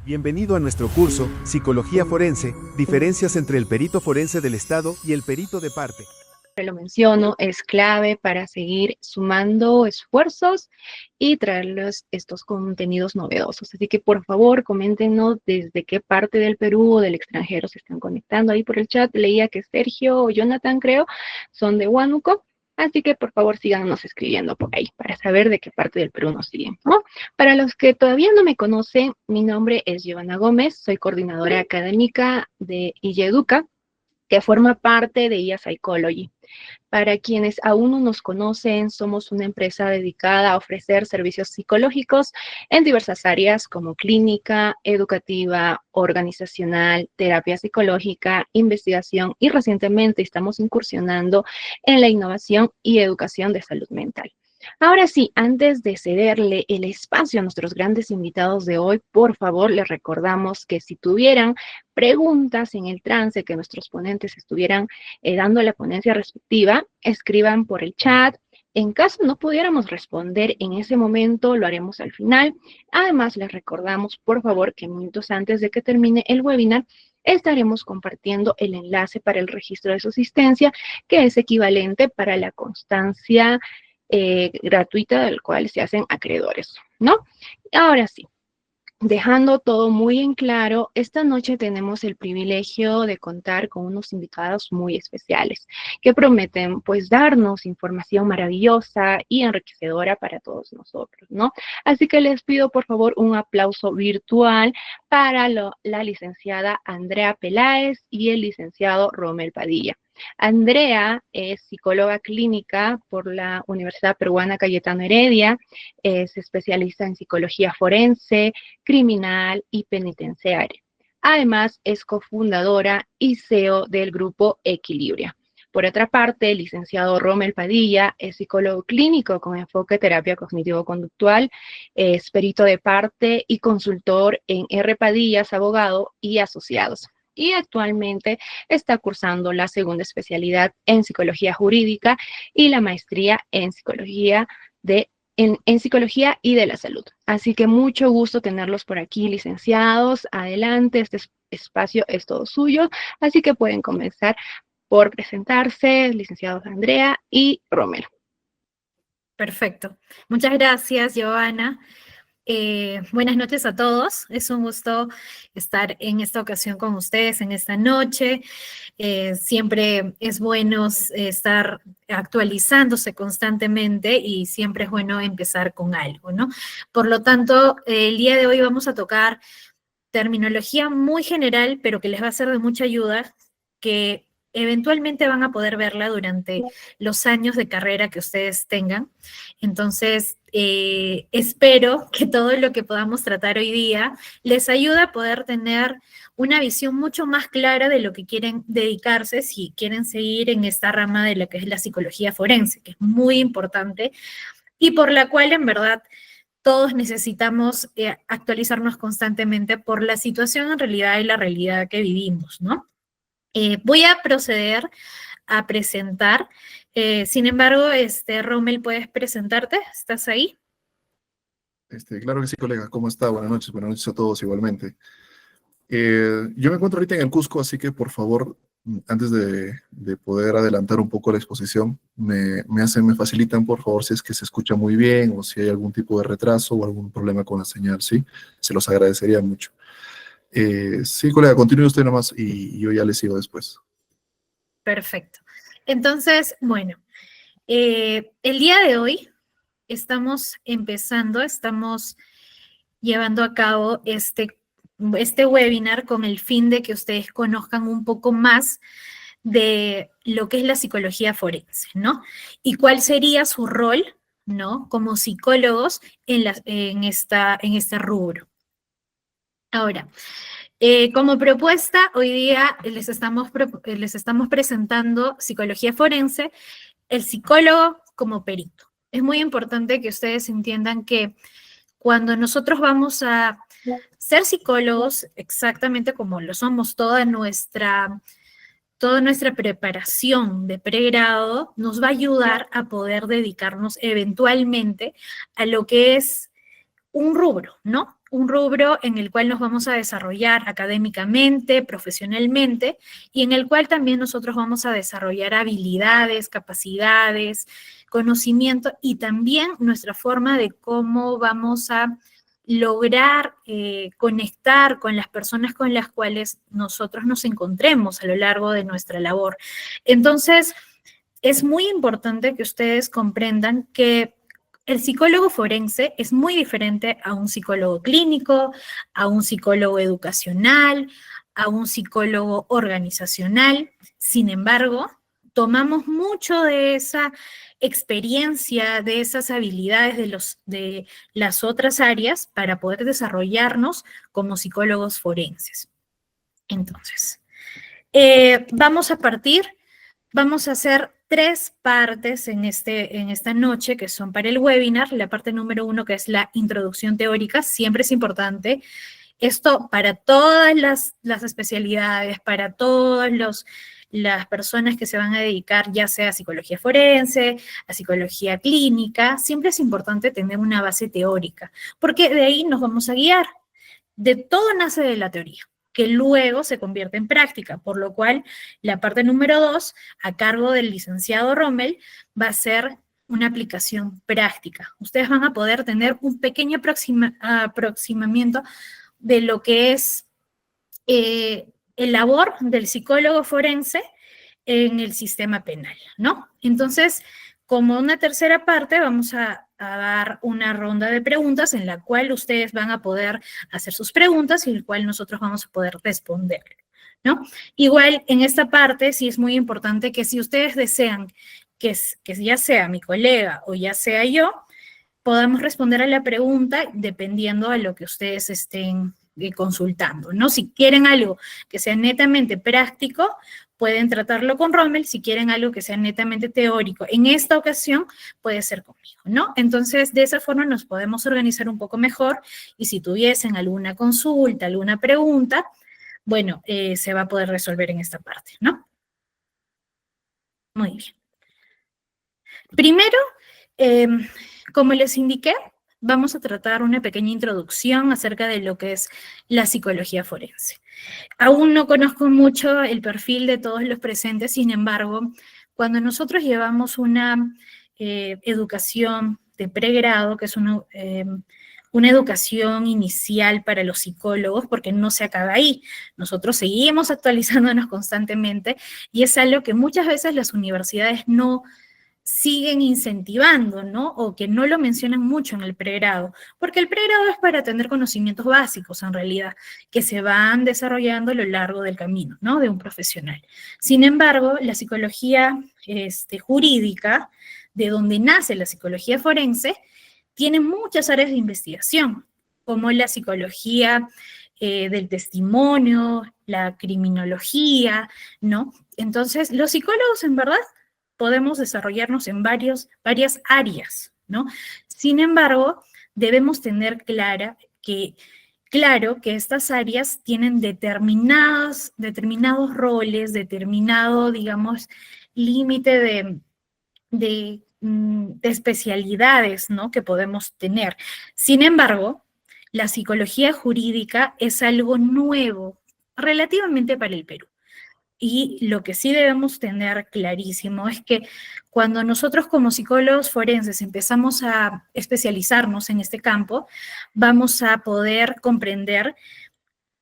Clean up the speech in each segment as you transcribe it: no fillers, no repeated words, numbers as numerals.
Bienvenido a nuestro curso, Psicología Forense, diferencias entre el perito forense del Estado y el perito de parte. Lo menciono, es clave para seguir sumando esfuerzos y traerles estos contenidos novedosos. Así que por favor, coméntenos desde qué parte del Perú o del extranjero se están conectando. Ahí por el chat leía que Sergio o Jonathan, creo, son de Huánuco. Así que por favor síganos escribiendo por ahí para saber de qué parte del Perú nos siguen, ¿no? Para los que todavía no me conocen, mi nombre es Giovanna Gómez, soy coordinadora académica de IEDUCA, que forma parte de IA Psychology. Para quienes aún no nos conocen, somos una empresa dedicada a ofrecer servicios psicológicos en diversas áreas como clínica, educativa, organizacional, terapia psicológica, investigación y recientemente estamos incursionando en la innovación y educación de salud mental. Ahora sí, antes de cederle el espacio a nuestros grandes invitados de hoy, por favor, les recordamos que si tuvieran preguntas en el trance que nuestros ponentes estuvieran dando la ponencia respectiva, escriban por el chat. En caso no pudiéramos responder en ese momento, lo haremos al final. Además, les recordamos, por favor, que minutos antes de que termine el webinar, estaremos compartiendo el enlace para el registro de su asistencia, que es equivalente para la constancia gratuita del cual se hacen acreedores, ¿no? Ahora sí, dejando todo muy en claro, esta noche tenemos el privilegio de contar con unos invitados muy especiales que prometen pues darnos información maravillosa y enriquecedora para todos nosotros, ¿no? Así que les pido por favor un aplauso virtual para la licenciada Andrea Peláez y el licenciado Rommel Padilla. Andrea es psicóloga clínica por la Universidad Peruana Cayetano Heredia, es especialista en psicología forense, criminal y penitenciaria. Además, es cofundadora y CEO del grupo Equilibria. Por otra parte, el licenciado Rommel Padilla es psicólogo clínico con enfoque en terapia cognitivo-conductual, es perito de parte y consultor en R. Padillas, abogado y asociados. Y actualmente está cursando la segunda especialidad en psicología jurídica y la maestría en psicología en psicología y de la salud. Así que mucho gusto tenerlos por aquí, licenciados. Adelante, este espacio es todo suyo. Así que pueden comenzar por presentarse, licenciados Andrea y Romero. Perfecto. Muchas gracias, Giovanna. Buenas noches a todos. Es un gusto estar en esta ocasión con ustedes en esta noche. Siempre es bueno estar actualizándose constantemente y siempre es bueno empezar con algo, ¿no? Por lo tanto, el día de hoy vamos a tocar terminología muy general, pero que les va a ser de mucha ayuda, que eventualmente van a poder verla durante los años de carrera que ustedes tengan. Entonces, espero que todo lo que podamos tratar hoy día les ayude a poder tener una visión mucho más clara de lo que quieren dedicarse si quieren seguir en esta rama de lo que es la psicología forense, que es muy importante y por la cual en verdad todos necesitamos actualizarnos constantemente por la situación en realidad y la realidad que vivimos, ¿no? Voy a proceder a presentar. Sin embargo, Rommel, ¿puedes presentarte? ¿Estás ahí? Claro que sí, colega. ¿Cómo está? Buenas noches a todos igualmente. Yo me encuentro ahorita en el Cusco, así que por favor, antes de poder adelantar un poco la exposición, me facilitan por favor si es que se escucha muy bien o si hay algún tipo de retraso o algún problema con la señal, ¿sí? Se los agradecería mucho. Sí, colega, continúe usted nomás y yo ya le sigo después. Perfecto. Entonces, bueno, el día de hoy estamos llevando a cabo este webinar con el fin de que ustedes conozcan un poco más de lo que es la psicología forense, ¿no? Y cuál sería su rol, ¿no? Como psicólogos en este rubro. Ahora, como propuesta, hoy día les estamos presentando psicología forense, el psicólogo como perito. Es muy importante que ustedes entiendan que cuando nosotros vamos a ser psicólogos, exactamente como lo somos toda nuestra preparación de pregrado, nos va a ayudar a poder dedicarnos eventualmente a lo que es un rubro, ¿no? un rubro en el cual nos vamos a desarrollar académicamente, profesionalmente, y en el cual también nosotros vamos a desarrollar habilidades, capacidades, conocimiento y también nuestra forma de cómo vamos a lograr conectar con las personas con las cuales nosotros nos encontremos a lo largo de nuestra labor. Entonces, es muy importante que ustedes comprendan que el psicólogo forense es muy diferente a un psicólogo clínico, a un psicólogo educacional, a un psicólogo organizacional. Sin embargo, tomamos mucho de esa experiencia, de esas habilidades de las otras áreas para poder desarrollarnos como psicólogos forenses. Entonces, vamos a hacer 3 partes en esta noche que son para el webinar. La parte número 1, que es la introducción teórica, siempre es importante. Esto para todas las especialidades, para todas las personas que se van a dedicar, ya sea a psicología forense, a psicología clínica, siempre es importante tener una base teórica, porque de ahí nos vamos a guiar. De todo nace de la teoría, que luego se convierte en práctica, por lo cual la parte número 2, a cargo del licenciado Rommel, va a ser una aplicación práctica. Ustedes van a poder tener un pequeño aproximamiento de lo que es el labor del psicólogo forense en el sistema penal, ¿no? Entonces, como una tercera parte, vamos a dar una ronda de preguntas en la cual ustedes van a poder hacer sus preguntas y en la cual nosotros vamos a poder responder, ¿no? Igual, en esta parte sí es muy importante que si ustedes desean que ya sea mi colega o ya sea yo, podamos responder a la pregunta dependiendo a lo que ustedes estén consultando, ¿no? Si quieren algo que sea netamente práctico, pueden tratarlo con Rommel. Si quieren algo que sea netamente teórico, en esta ocasión puede ser conmigo, ¿no? Entonces, de esa forma nos podemos organizar un poco mejor y si tuviesen alguna consulta, alguna pregunta, bueno, se va a poder resolver en esta parte, ¿no? Muy bien. Primero, como les indiqué, vamos a tratar una pequeña introducción acerca de lo que es la psicología forense. Aún no conozco mucho el perfil de todos los presentes, sin embargo, cuando nosotros llevamos una educación de pregrado, que es una educación inicial para los psicólogos, porque no se acaba ahí. Nosotros seguimos actualizándonos constantemente y es algo que muchas veces las universidades no siguen incentivando, ¿no? O que no lo mencionan mucho en el pregrado, porque el pregrado es para tener conocimientos básicos, en realidad, que se van desarrollando a lo largo del camino, ¿no? De un profesional. Sin embargo, la psicología jurídica, de donde nace la psicología forense, tiene muchas áreas de investigación, como la psicología del testimonio, la criminología, ¿no? Entonces, los psicólogos, en verdad, podemos desarrollarnos en varias áreas, ¿no? Sin embargo, debemos tener claro que estas áreas tienen determinados roles, determinado, digamos, límite de especialidades, ¿no? Que podemos tener. Sin embargo, la psicología jurídica es algo nuevo relativamente para el Perú. Y lo que sí debemos tener clarísimo es que cuando nosotros como psicólogos forenses empezamos a especializarnos en este campo, vamos a poder comprender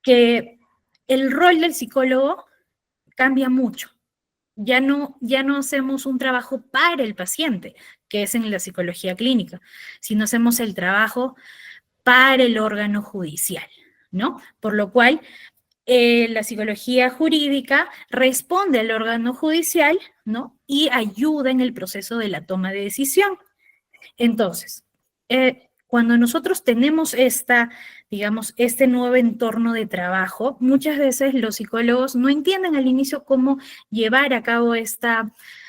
que el rol del psicólogo cambia mucho. Ya no hacemos un trabajo para el paciente, que es en la psicología clínica, sino hacemos el trabajo para el órgano judicial, ¿no? Por lo cual, la psicología jurídica responde al órgano judicial, ¿no? Y ayuda en el proceso de la toma de decisión. Entonces, cuando nosotros tenemos digamos, este nuevo entorno de trabajo, muchas veces los psicólogos no entienden al inicio cómo llevar a cabo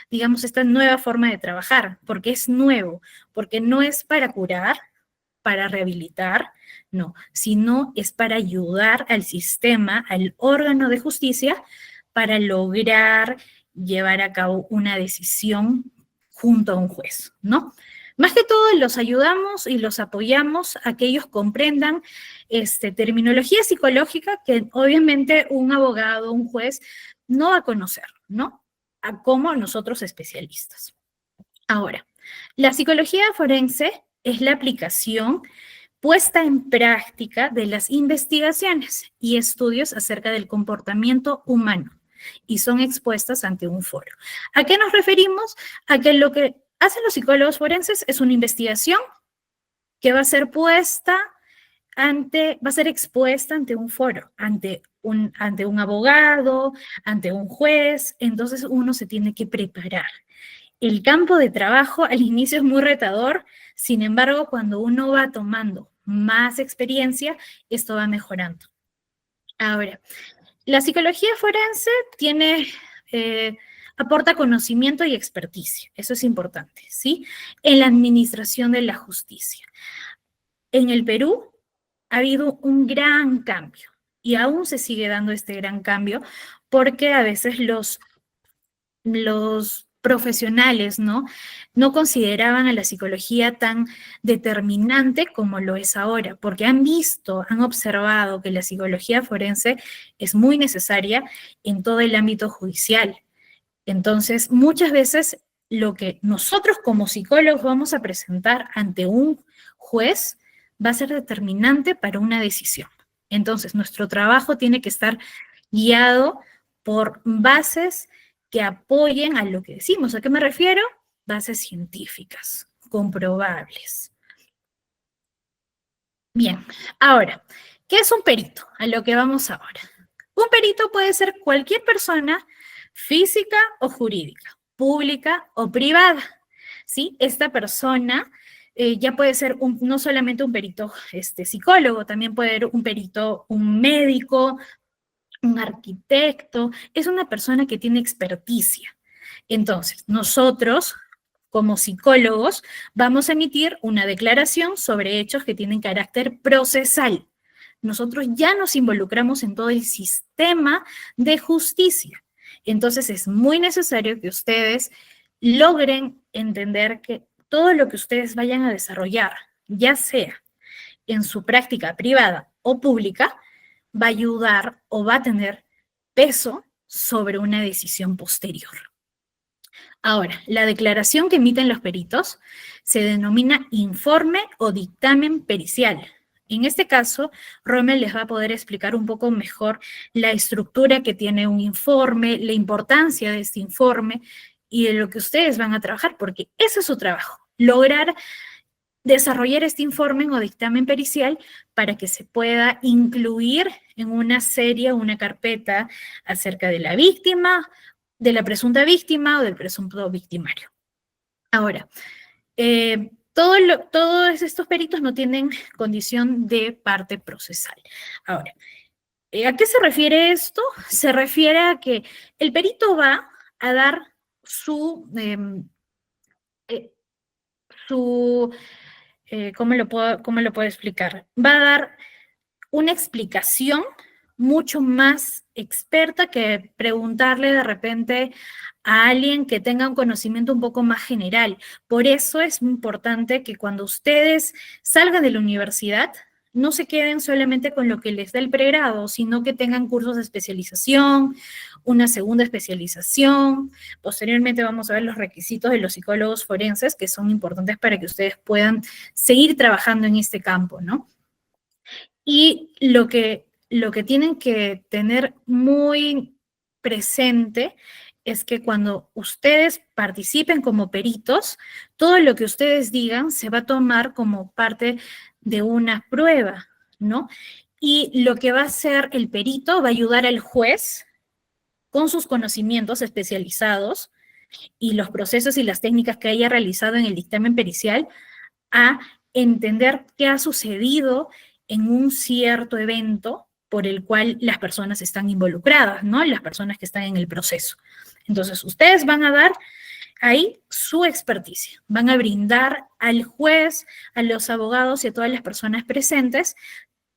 digamos, esta nueva forma de trabajar, porque es nuevo, porque no es para curar, para rehabilitar, no, sino es para ayudar al sistema, al órgano de justicia, para lograr llevar a cabo una decisión junto a un juez, ¿no? Más que todo, los ayudamos y los apoyamos a que ellos comprendan terminología psicológica que obviamente un abogado, un juez, no va a conocer, ¿no? Como nosotros especialistas. Ahora, la psicología forense es la aplicación puesta en práctica de las investigaciones y estudios acerca del comportamiento humano y son expuestas ante un foro. ¿A qué nos referimos? A que lo que hacen los psicólogos forenses es una investigación que va a ser expuesta ante un foro, ante un abogado, ante un juez, entonces uno se tiene que preparar. El campo de trabajo al inicio es muy retador, sin embargo, cuando uno va tomando más experiencia, esto va mejorando. Ahora, la psicología forense aporta conocimiento y experticia, eso es importante, ¿sí? En la administración de la justicia. En el Perú ha habido un gran cambio y aún se sigue dando este gran cambio porque a veces los profesionales, ¿no? No consideraban a la psicología tan determinante como lo es ahora, porque han observado que la psicología forense es muy necesaria en todo el ámbito judicial. Entonces, muchas veces lo que nosotros como psicólogos vamos a presentar ante un juez va a ser determinante para una decisión. Entonces, nuestro trabajo tiene que estar guiado por bases que apoyen a lo que decimos. ¿A qué me refiero? Bases científicas, comprobables. Bien, ahora, ¿qué es un perito? A lo que vamos ahora. Un perito puede ser cualquier persona física o jurídica, pública o privada, ¿sí? Esta persona ya puede ser no solamente un perito psicólogo, también puede ser un perito, un médico, un arquitecto, es una persona que tiene experticia. Entonces, nosotros, como psicólogos, vamos a emitir una declaración sobre hechos que tienen carácter procesal. Nosotros ya nos involucramos en todo el sistema de justicia. Entonces, es muy necesario que ustedes logren entender que todo lo que ustedes vayan a desarrollar, ya sea en su práctica privada o pública, va a ayudar o va a tener peso sobre una decisión posterior. Ahora, la declaración que emiten los peritos se denomina informe o dictamen pericial. En este caso, Rommel les va a poder explicar un poco mejor la estructura que tiene un informe, la importancia de este informe y de lo que ustedes van a trabajar, porque ese es su trabajo, lograr desarrollar este informe o dictamen pericial para que se pueda incluir en una serie o una carpeta acerca de la víctima, de la presunta víctima o del presunto victimario. Ahora, todos estos peritos no tienen condición de parte procesal. Ahora, ¿a qué se refiere esto? Se refiere a que el perito va a dar ¿cómo lo puedo explicar? Va a dar una explicación mucho más experta que preguntarle de repente a alguien que tenga un conocimiento un poco más general. Por eso es importante que cuando ustedes salgan de la universidad, no se queden solamente con lo que les da el pregrado, sino que tengan cursos de especialización, una segunda especialización. Posteriormente vamos a ver los requisitos de los psicólogos forenses, que son importantes para que ustedes puedan seguir trabajando en este campo, ¿no? Y lo que tienen que tener muy presente es que cuando ustedes participen como peritos, todo lo que ustedes digan se va a tomar como parte de una prueba, ¿no? Y lo que va a hacer el perito va a ayudar al juez con sus conocimientos especializados y los procesos y las técnicas que haya realizado en el dictamen pericial a entender qué ha sucedido en un cierto evento por el cual las personas están involucradas, ¿no? Las personas que están en el proceso. Entonces, ustedes van a dar ahí su experticia, van a brindar al juez, a los abogados y a todas las personas presentes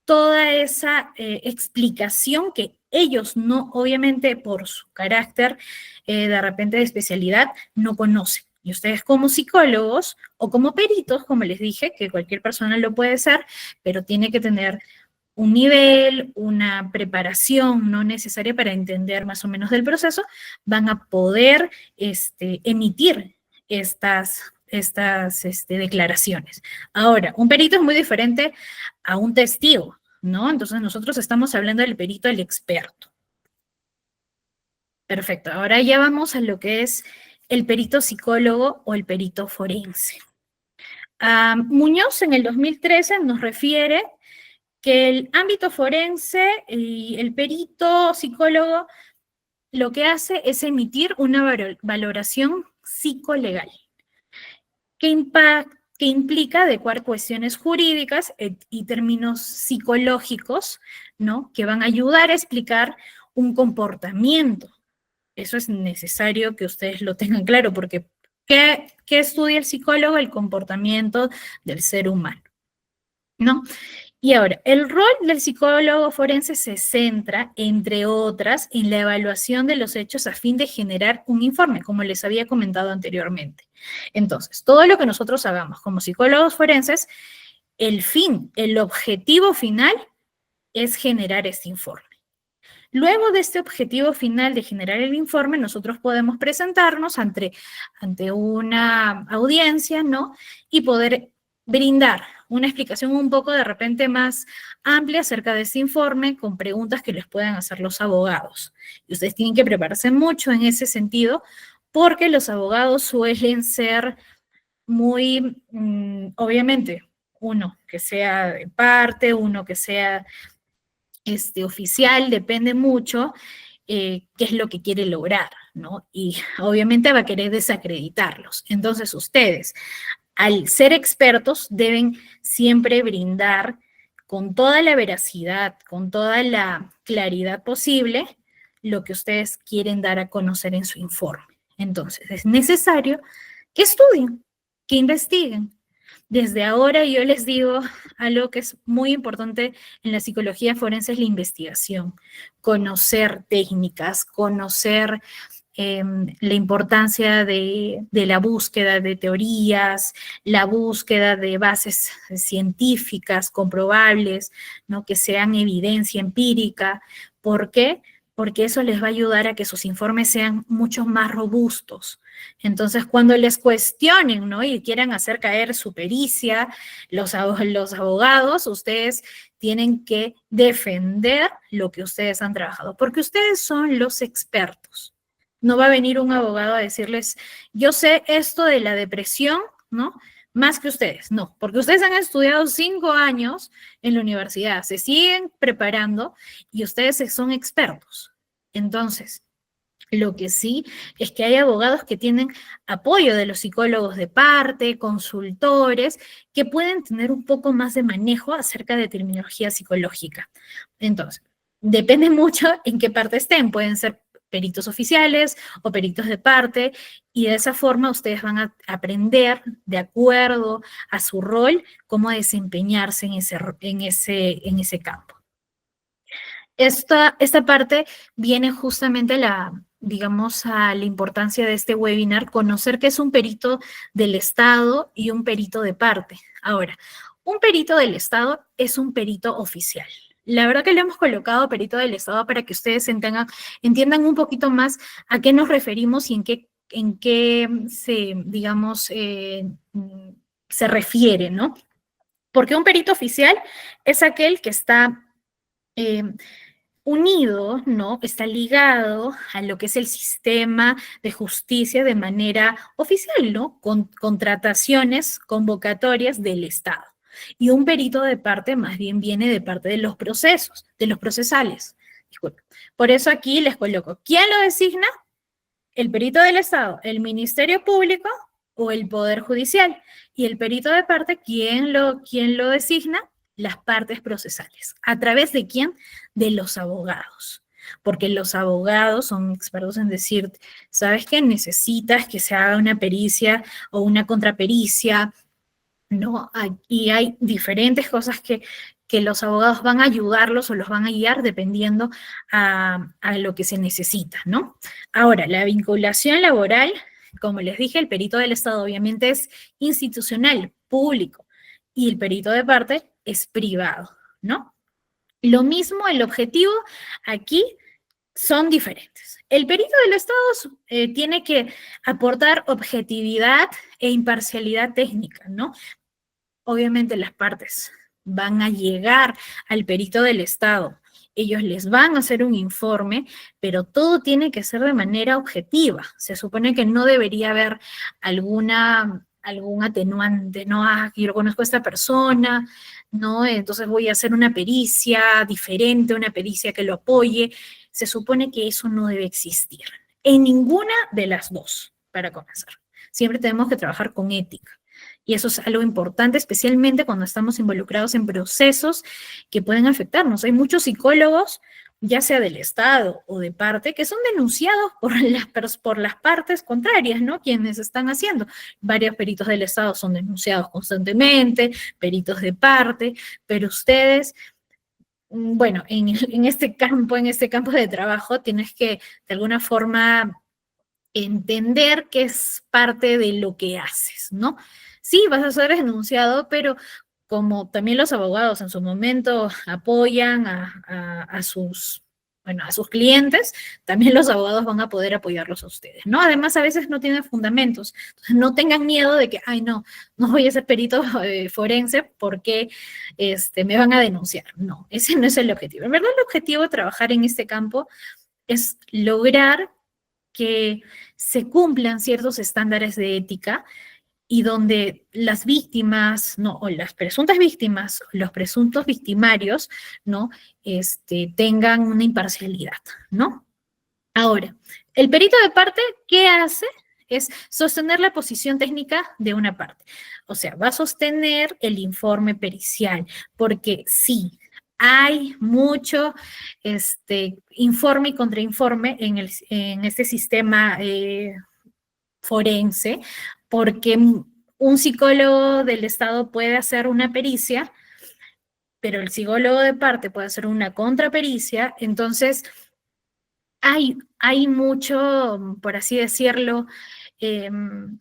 toda esa explicación que ellos no, obviamente por su carácter de repente de especialidad, no conocen. Y ustedes como psicólogos o como peritos, como les dije, que cualquier persona lo puede ser, pero tiene que tener un nivel, una preparación no necesaria para entender más o menos del proceso, van a poder emitir estas declaraciones. Ahora, un perito es muy diferente a un testigo, ¿no? Entonces nosotros estamos hablando del perito, el experto. Perfecto, ahora ya vamos a lo que es el perito psicólogo o el perito forense. Muñoz en el 2013 nos refiere que el ámbito forense y el perito psicólogo lo que hace es emitir una valoración psicolegal que implica adecuar cuestiones jurídicas y términos psicológicos, ¿no? Que van a ayudar a explicar un comportamiento. Eso es necesario que ustedes lo tengan claro, porque ¿qué estudia el psicólogo? El comportamiento del ser humano, ¿no? Y ahora, el rol del psicólogo forense se centra, entre otras, en la evaluación de los hechos a fin de generar un informe, como les había comentado anteriormente. Entonces, todo lo que nosotros hagamos como psicólogos forenses, el objetivo final es generar este informe. Luego de este objetivo final de generar el informe, nosotros podemos presentarnos ante una audiencia, ¿no? Y poder brindar una explicación un poco de repente más amplia acerca de este informe con preguntas que les puedan hacer los abogados. Y ustedes tienen que prepararse mucho en ese sentido porque los abogados suelen ser muy, obviamente, uno que sea de parte, uno que sea oficial, depende mucho qué es lo que quiere lograr, ¿no? Y obviamente va a querer desacreditarlos. Entonces ustedes, al ser expertos, deben siempre brindar con toda la veracidad, con toda la claridad posible, lo que ustedes quieren dar a conocer en su informe. Entonces, es necesario que estudien, que investiguen. Desde ahora yo les digo algo que es muy importante en la psicología forense es la investigación, conocer técnicas, conocer la importancia de la búsqueda de teorías, la búsqueda de bases científicas comprobables, ¿no? Que sean evidencia empírica. ¿Por qué? Porque eso les va a ayudar a que sus informes sean mucho más robustos. Entonces, cuando les cuestionen, ¿no? Y quieran hacer caer su pericia, los abogados, ustedes tienen que defender lo que ustedes han trabajado, porque ustedes son los expertos. No va a venir un abogado a decirles, yo sé esto de la depresión, ¿no? Más que ustedes, no, porque ustedes han estudiado 5 años en la universidad, se siguen preparando y ustedes son expertos. Entonces, lo que sí es que hay abogados que tienen apoyo de los psicólogos de parte, consultores, que pueden tener un poco más de manejo acerca de terminología psicológica. Entonces, depende mucho en qué parte estén, pueden ser peritos oficiales o peritos de parte, y de esa forma ustedes van a aprender, de acuerdo a su rol, cómo desempeñarse en ese campo. Esta parte viene justamente digamos, a la importancia de este webinar, conocer qué es un perito del Estado y un perito de parte. Ahora, un perito del Estado es un perito oficial. La verdad que le hemos colocado perito del Estado para que ustedes entiendan un poquito más a qué nos referimos y en qué digamos, se refiere, ¿no? Porque un perito oficial es aquel que está unido, ¿no? Está ligado a lo que es el sistema de justicia de manera oficial, ¿no? Con contrataciones, convocatorias del Estado. Y un perito de parte más bien viene de parte de los procesos, de los procesales. Disculpen. Por eso aquí les coloco, ¿quién lo designa? El perito del Estado, el Ministerio Público o el Poder Judicial. Y el perito de parte, ¿quién lo designa? Las partes procesales. ¿A través de quién? De los abogados. Porque los abogados son expertos en decir, ¿sabes qué? Necesitas que se haga una pericia o una contrapericia, ¿no? Y hay diferentes cosas que los abogados van a ayudarlos o los van a guiar dependiendo a lo que se necesita, ¿no? Ahora, la vinculación laboral como les dije, el perito del Estado obviamente es institucional, público, y el perito de parte es privado, ¿no? Lo mismo, el objetivo aquí son diferentes. El perito del Estado tiene que aportar objetividad e imparcialidad técnica, ¿no? Obviamente las partes van a llegar al perito del Estado, ellos les van a hacer un informe, pero todo tiene que ser de manera objetiva. Se supone que no debería haber algún atenuante, ¿no? Ah, yo conozco a esta persona, ¿no? Entonces voy a hacer una pericia diferente, una pericia que lo apoye. Se supone que eso no debe existir en ninguna de las dos, para comenzar. Siempre tenemos que trabajar con ética. Y eso es algo importante, especialmente cuando estamos involucrados en procesos que pueden afectarnos. Hay muchos psicólogos, ya sea del Estado o de parte, que son denunciados por las partes contrarias, ¿no? Quienes están haciendo. Varios peritos del Estado son denunciados constantemente, peritos de parte, pero ustedes, bueno, en este campo de trabajo, tienes que, de alguna forma, entender que es parte de lo que haces, ¿no? Sí, vas a ser denunciado, pero como también los abogados en su momento apoyan a sus clientes, también los abogados van a poder apoyarlos a ustedes, ¿no? Además, a veces no tienen fundamentos. Entonces, no tengan miedo de que, ay, no voy a ser perito forense porque me van a denunciar. No, ese no es el objetivo. En verdad, el objetivo de trabajar en este campo es lograr que se cumplan ciertos estándares de ética y donde las víctimas, ¿no? O las presuntas víctimas, los presuntos victimarios, ¿no? Tengan una imparcialidad, ¿no? Ahora, el perito de parte, ¿qué hace? Es sostener la posición técnica de una parte. O sea, va a sostener el informe pericial, porque sí, hay mucho informe y contrainforme en este sistema forense, porque un psicólogo del Estado puede hacer una pericia, pero el psicólogo de parte puede hacer una contrapericia, entonces hay mucho, por así decirlo,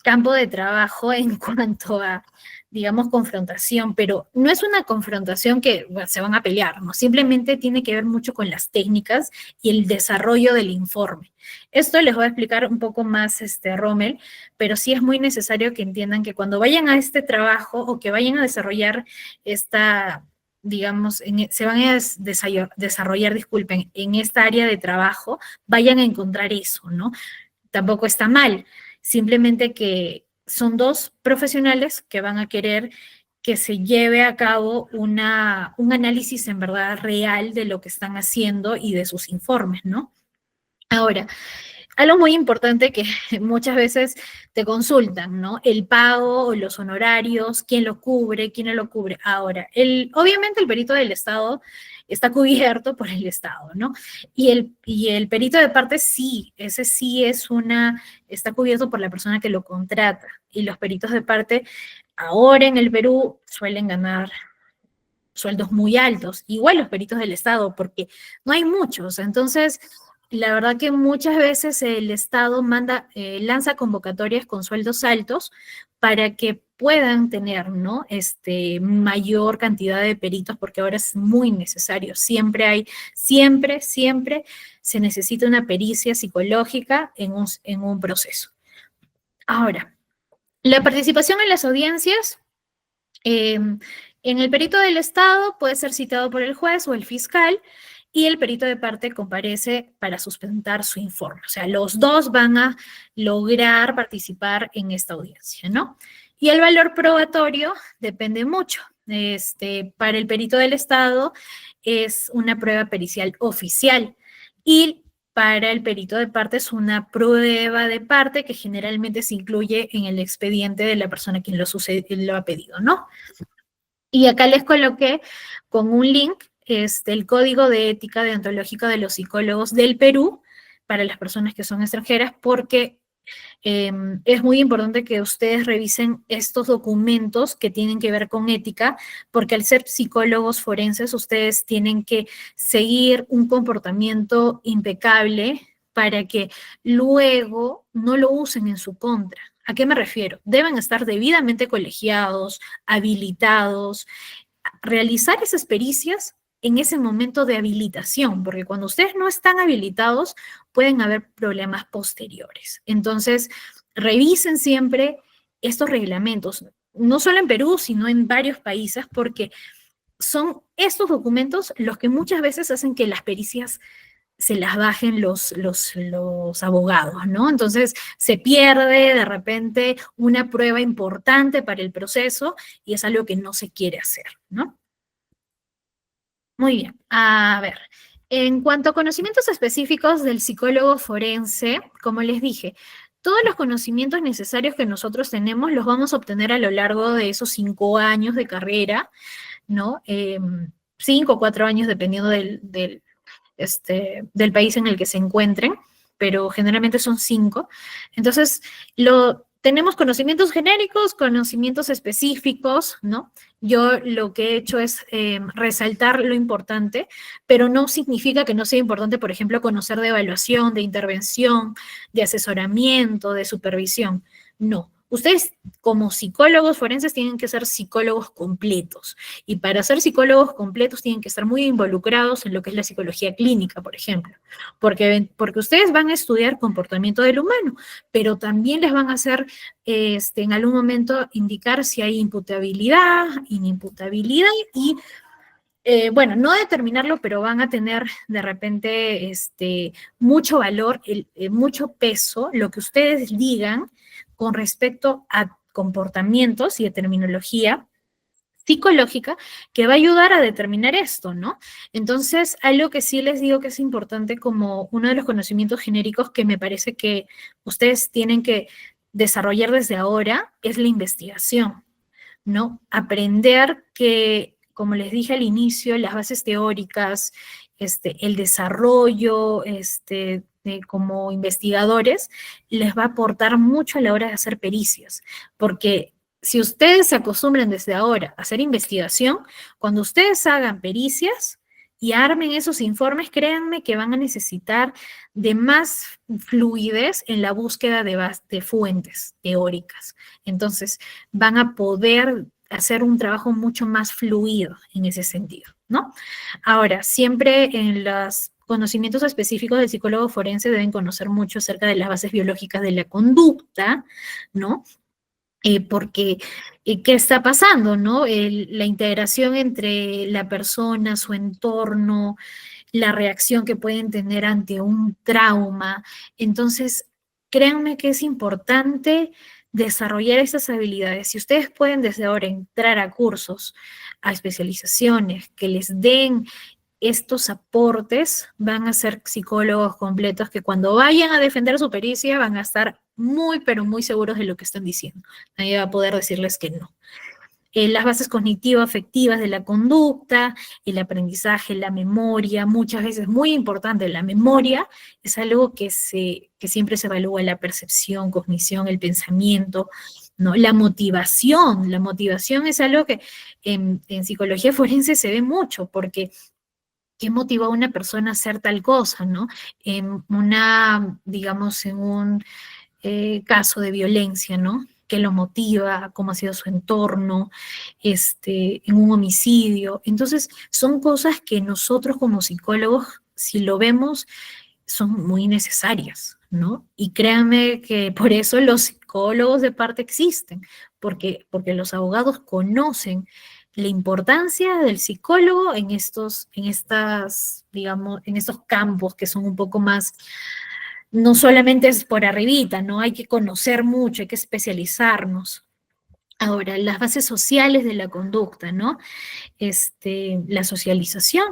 campo de trabajo en cuanto a, digamos, confrontación, pero no es una confrontación que bueno, se van a pelear, ¿no? Simplemente tiene que ver mucho con las técnicas y el desarrollo del informe. Esto les voy a explicar un poco más, Rommel, pero sí es muy necesario que entiendan que cuando vayan a este trabajo o que vayan a desarrollar digamos, se van a desarrollar, disculpen, en esta área de trabajo, vayan a encontrar eso, ¿no? Tampoco está mal, simplemente que son dos profesionales que van a querer que se lleve a cabo un análisis en verdad real de lo que están haciendo y de sus informes, ¿no? Ahora, algo muy importante que muchas veces te consultan, ¿no? El pago o los honorarios, quién lo cubre, quién no lo cubre. Ahora, obviamente el perito del Estado está cubierto por el Estado, ¿no? Y el perito de parte sí, ese sí está cubierto por la persona que lo contrata. Y los peritos de parte ahora en el Perú suelen ganar sueldos muy altos, igual los peritos del Estado, porque no hay muchos. Entonces, la verdad que muchas veces el Estado lanza convocatorias con sueldos altos para que puedan tener, ¿no? Mayor cantidad de peritos, porque ahora es muy necesario. Siempre se necesita una pericia psicológica en un proceso. Ahora, la participación en las audiencias, en el perito del Estado puede ser citado por el juez o el fiscal, y el perito de parte comparece para sustentar su informe. O sea, los dos van a lograr participar en esta audiencia, ¿no? Y el valor probatorio depende mucho. Para el perito del Estado es una prueba pericial oficial y para el perito de parte es una prueba de parte que generalmente se incluye en el expediente de la persona quien lo ha pedido, ¿no? Y acá les coloqué con un link el Código de Ética Deontológica de los Psicólogos del Perú para las personas que son extranjeras, porque es muy importante que ustedes revisen estos documentos que tienen que ver con ética, porque al ser psicólogos forenses, ustedes tienen que seguir un comportamiento impecable para que luego no lo usen en su contra. ¿A qué me refiero? Deben estar debidamente colegiados, habilitados, realizar esas pericias en ese momento de habilitación, porque cuando ustedes no están habilitados, pueden haber problemas posteriores. Entonces, revisen siempre estos reglamentos, no solo en Perú, sino en varios países, porque son estos documentos los que muchas veces hacen que las pericias se las bajen los abogados, ¿no? Entonces se pierde de repente una prueba importante para el proceso y es algo que no se quiere hacer, ¿no? Muy bien, a ver. En cuanto a conocimientos específicos del psicólogo forense, como les dije, todos los conocimientos necesarios que nosotros tenemos los vamos a obtener a lo largo de esos 5 años de carrera, ¿no? 5 o 4 años dependiendo del país en el que se encuentren, pero generalmente son 5. Entonces, tenemos conocimientos genéricos, conocimientos específicos, ¿no? Yo lo que he hecho es resaltar lo importante, pero no significa que no sea importante, por ejemplo, conocer de evaluación, de intervención, de asesoramiento, de supervisión. No. Ustedes, como psicólogos forenses, tienen que ser psicólogos completos. Y para ser psicólogos completos, tienen que estar muy involucrados en lo que es la psicología clínica, por ejemplo. Porque ustedes van a estudiar comportamiento del humano, pero también les van a hacer, en algún momento, indicar si hay imputabilidad, inimputabilidad y bueno, no determinarlo, pero van a tener de repente mucho valor, mucho peso, lo que ustedes digan con respecto a comportamientos y de terminología psicológica que va a ayudar a determinar esto, ¿no? Entonces, algo que sí les digo que es importante como uno de los conocimientos genéricos que me parece que ustedes tienen que desarrollar desde ahora es la investigación, ¿no? Aprender que, como les dije al inicio, las bases teóricas, el desarrollo, como investigadores, les va a aportar mucho a la hora de hacer pericias, porque si ustedes se acostumbran desde ahora a hacer investigación, cuando ustedes hagan pericias y armen esos informes, créanme que van a necesitar de más fluidez en la búsqueda de fuentes teóricas. Entonces, van a poder hacer un trabajo mucho más fluido en ese sentido, ¿no? Ahora, siempre en los conocimientos específicos del psicólogo forense deben conocer mucho acerca de las bases biológicas de la conducta, ¿no? Porque, ¿qué está pasando, no? La integración entre la persona, su entorno, la reacción que pueden tener ante un trauma. Entonces, créanme que es importante desarrollar esas habilidades. Si ustedes pueden desde ahora entrar a cursos, a especializaciones que les den estos aportes, van a ser psicólogos completos que cuando vayan a defender su pericia van a estar muy, pero muy seguros de lo que están diciendo. Nadie va a poder decirles que no. Las bases cognitivo-afectivas de la conducta, el aprendizaje, la memoria, muchas veces muy importante, la memoria es algo que siempre se evalúa, la percepción, cognición, el pensamiento, ¿no? La motivación es algo que en psicología forense se ve mucho, porque ¿qué motiva a una persona a hacer tal cosa, no? Digamos, en un caso de violencia, ¿no? ¿Qué lo motiva? ¿Cómo ha sido su entorno? En un homicidio. Entonces, son cosas que nosotros como psicólogos, si lo vemos, son muy necesarias, ¿no? Y créanme que por eso los psicólogos de parte existen, porque los abogados conocen la importancia del psicólogo digamos, en estos campos que son un poco más, no solamente es por arribita, ¿no? Hay que conocer mucho, hay que especializarnos. Ahora, las bases sociales de la conducta, ¿no? La socialización.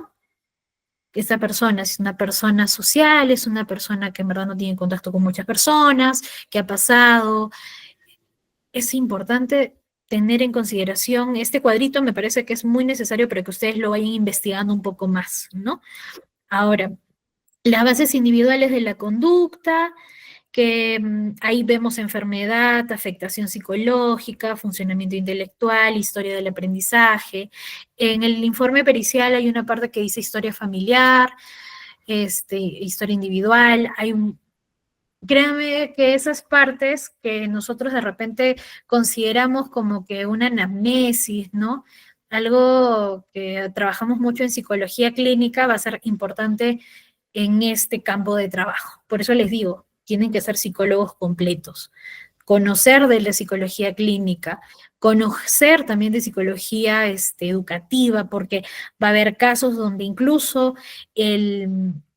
Esta persona es una persona social, es una persona que en verdad no tiene contacto con muchas personas, que ha pasado. Es importante tener en consideración, este cuadrito me parece que es muy necesario para que ustedes lo vayan investigando un poco más, ¿no? Ahora, las bases individuales de la conducta, que ahí vemos enfermedad, afectación psicológica, funcionamiento intelectual, historia del aprendizaje. En el informe pericial hay una parte que dice historia familiar, historia individual, créanme que esas partes que nosotros de repente consideramos como que una anamnesis, ¿no? Algo que trabajamos mucho en psicología clínica va a ser importante en este campo de trabajo. Por eso les digo, tienen que ser psicólogos completos, conocer de la psicología clínica, conocer también de psicología educativa, porque va a haber casos donde incluso la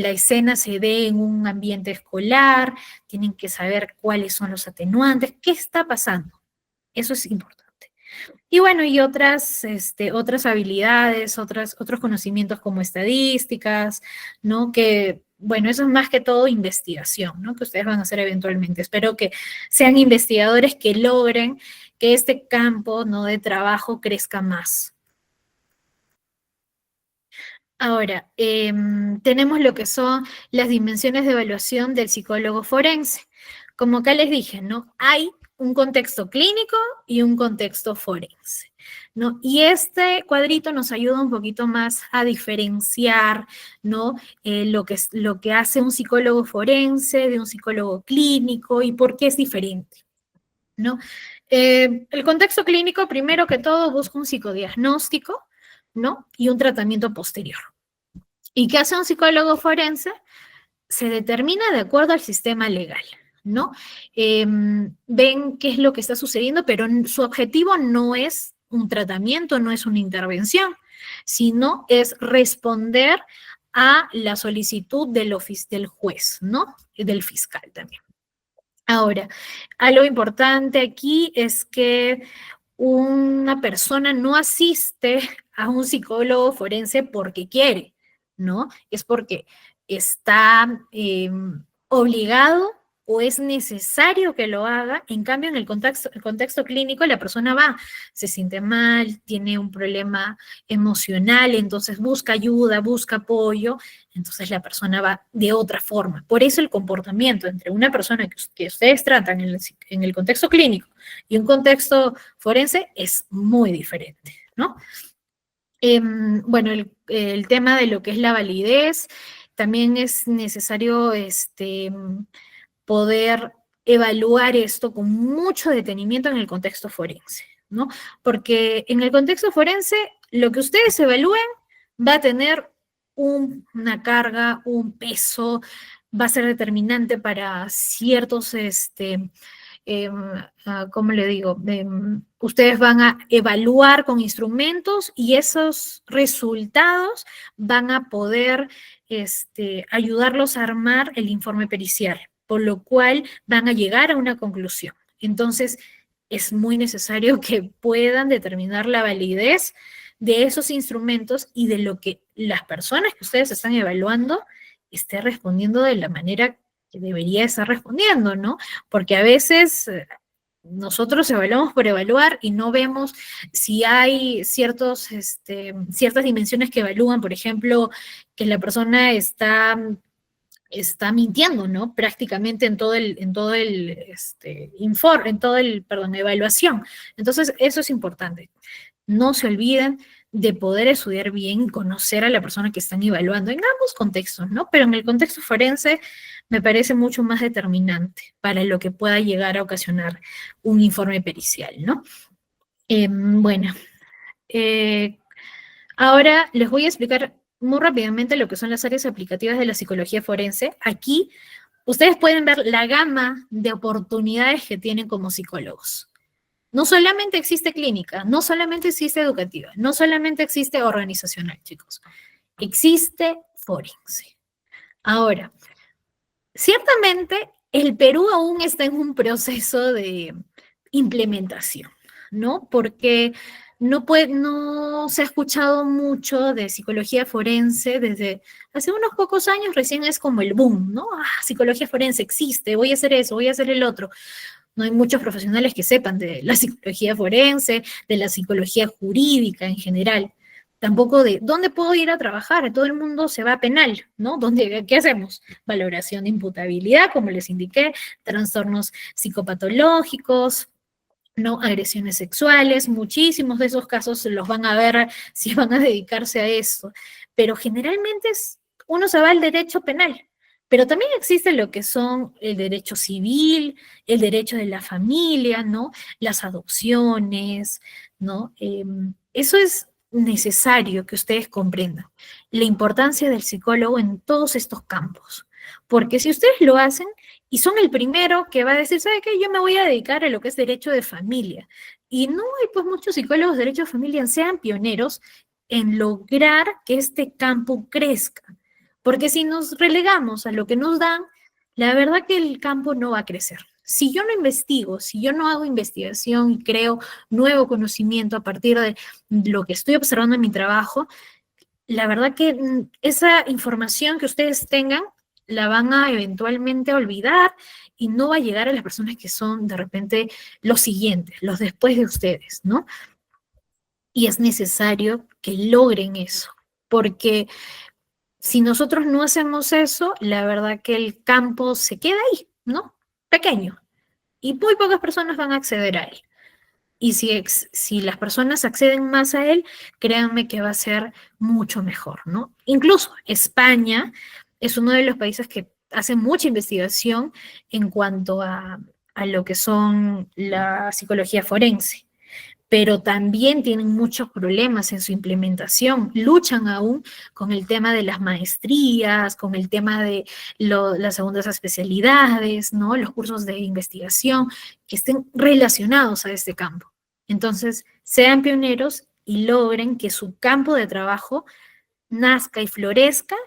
escena se dé en un ambiente escolar, tienen que saber cuáles son los atenuantes, qué está pasando. Eso es importante. Y bueno, y otras habilidades, otros conocimientos como estadísticas, ¿no? Que, bueno, eso es más que todo investigación, ¿no? Que ustedes van a hacer eventualmente. Espero que sean investigadores que logren que este campo, ¿no?, de trabajo crezca más. Ahora, tenemos lo que son las dimensiones de evaluación del psicólogo forense. Como acá les dije, ¿no? Hay un contexto clínico y un contexto forense, ¿no? Y este cuadrito nos ayuda un poquito más a diferenciar, ¿no? Lo que hace un psicólogo forense de un psicólogo clínico y por qué es diferente, ¿no? El contexto clínico, primero que todo, busca un psicodiagnóstico, ¿no? Y un tratamiento posterior. ¿Y qué hace un psicólogo forense? Se determina de acuerdo al sistema legal, ¿no? Ven qué es lo que está sucediendo, pero su objetivo no es un tratamiento, no es una intervención, sino es responder a la solicitud del juez, ¿no? Del fiscal también. Ahora, algo importante aquí es que una persona no asiste a un psicólogo forense porque quiere, ¿no? Es porque está obligado o es necesario que lo haga. En cambio, en el contexto clínico, la persona va, se siente mal, tiene un problema emocional, entonces busca ayuda, busca apoyo, entonces la persona va de otra forma. Por eso el comportamiento entre una persona que ustedes tratan en el contexto clínico y un contexto forense es muy diferente, ¿no? Bueno, el tema de lo que es la validez, también es necesario poder evaluar esto con mucho detenimiento en el contexto forense, ¿no? Porque en el contexto forense, lo que ustedes evalúen va a tener una carga, un peso, va a ser determinante para ciertos, ¿cómo le digo? Ustedes van a evaluar con instrumentos y esos resultados van a poder ayudarlos a armar el informe pericial, por lo cual van a llegar a una conclusión. Entonces, es muy necesario que puedan determinar la validez de esos instrumentos y de lo que las personas que ustedes están evaluando estén respondiendo de la manera que debería estar respondiendo, ¿no? Porque a veces nosotros evaluamos por evaluar y no vemos si hay ciertas dimensiones que evalúan, por ejemplo, que la persona está mintiendo, ¿no? Prácticamente en todo el informe, evaluación. Entonces, eso es importante. No se olviden de poder estudiar bien y conocer a la persona que están evaluando en ambos contextos, ¿no? Pero en el contexto forense me parece mucho más determinante para lo que pueda llegar a ocasionar un informe pericial, ¿no? Bueno, ahora les voy a explicar muy rápidamente lo que son las áreas aplicativas de la psicología forense. Aquí ustedes pueden ver la gama de oportunidades que tienen como psicólogos. No solamente existe clínica, no solamente existe educativa, no solamente existe organizacional, chicos. Existe forense. Ahora, ciertamente el Perú aún está en un proceso de implementación, ¿no? Porque no se ha escuchado mucho de psicología forense desde hace unos pocos años, recién es como el boom, ¿no? Psicología forense existe, voy a hacer eso, voy a hacer el otro. No hay muchos profesionales que sepan de la psicología forense, de la psicología jurídica en general. Tampoco de dónde puedo ir a trabajar. Todo el mundo se va a penal, ¿no? ¿Qué hacemos? Valoración de imputabilidad, como les indiqué, trastornos psicopatológicos, ¿no? Agresiones sexuales, muchísimos de esos casos los van a ver si van a dedicarse a eso, pero generalmente uno se va al derecho penal, pero también existe lo que son el derecho civil, el derecho de la familia, ¿no? Las adopciones, ¿no? Eso es necesario que ustedes comprendan, la importancia del psicólogo en todos estos campos, porque si ustedes lo hacen, y son el primero que va a decir, ¿sabe qué? Yo me voy a dedicar a lo que es derecho de familia. Y no hay pues muchos psicólogos de derecho de familia sean pioneros en lograr que este campo crezca. Porque si nos relegamos a lo que nos dan, la verdad que el campo no va a crecer. Si yo no investigo, si yo no hago investigación y creo nuevo conocimiento a partir de lo que estoy observando en mi trabajo, la verdad que esa información que ustedes tengan la van a eventualmente olvidar y no va a llegar a las personas que son de repente los siguientes, los después de ustedes, ¿no? Y es necesario que logren eso, porque si nosotros no hacemos eso, la verdad que el campo se queda ahí, ¿no? Pequeño, y muy pocas personas van a acceder a él. Y si las personas acceden más a él, créanme que va a ser mucho mejor, ¿no? Incluso España es uno de los países que hace mucha investigación en cuanto a lo que son la psicología forense, pero también tienen muchos problemas en su implementación. Luchan aún con el tema de las maestrías, con el tema de las segundas especialidades, ¿no? Los cursos de investigación que estén relacionados a este campo. Entonces, sean pioneros y logren que su campo de trabajo nazca y florezca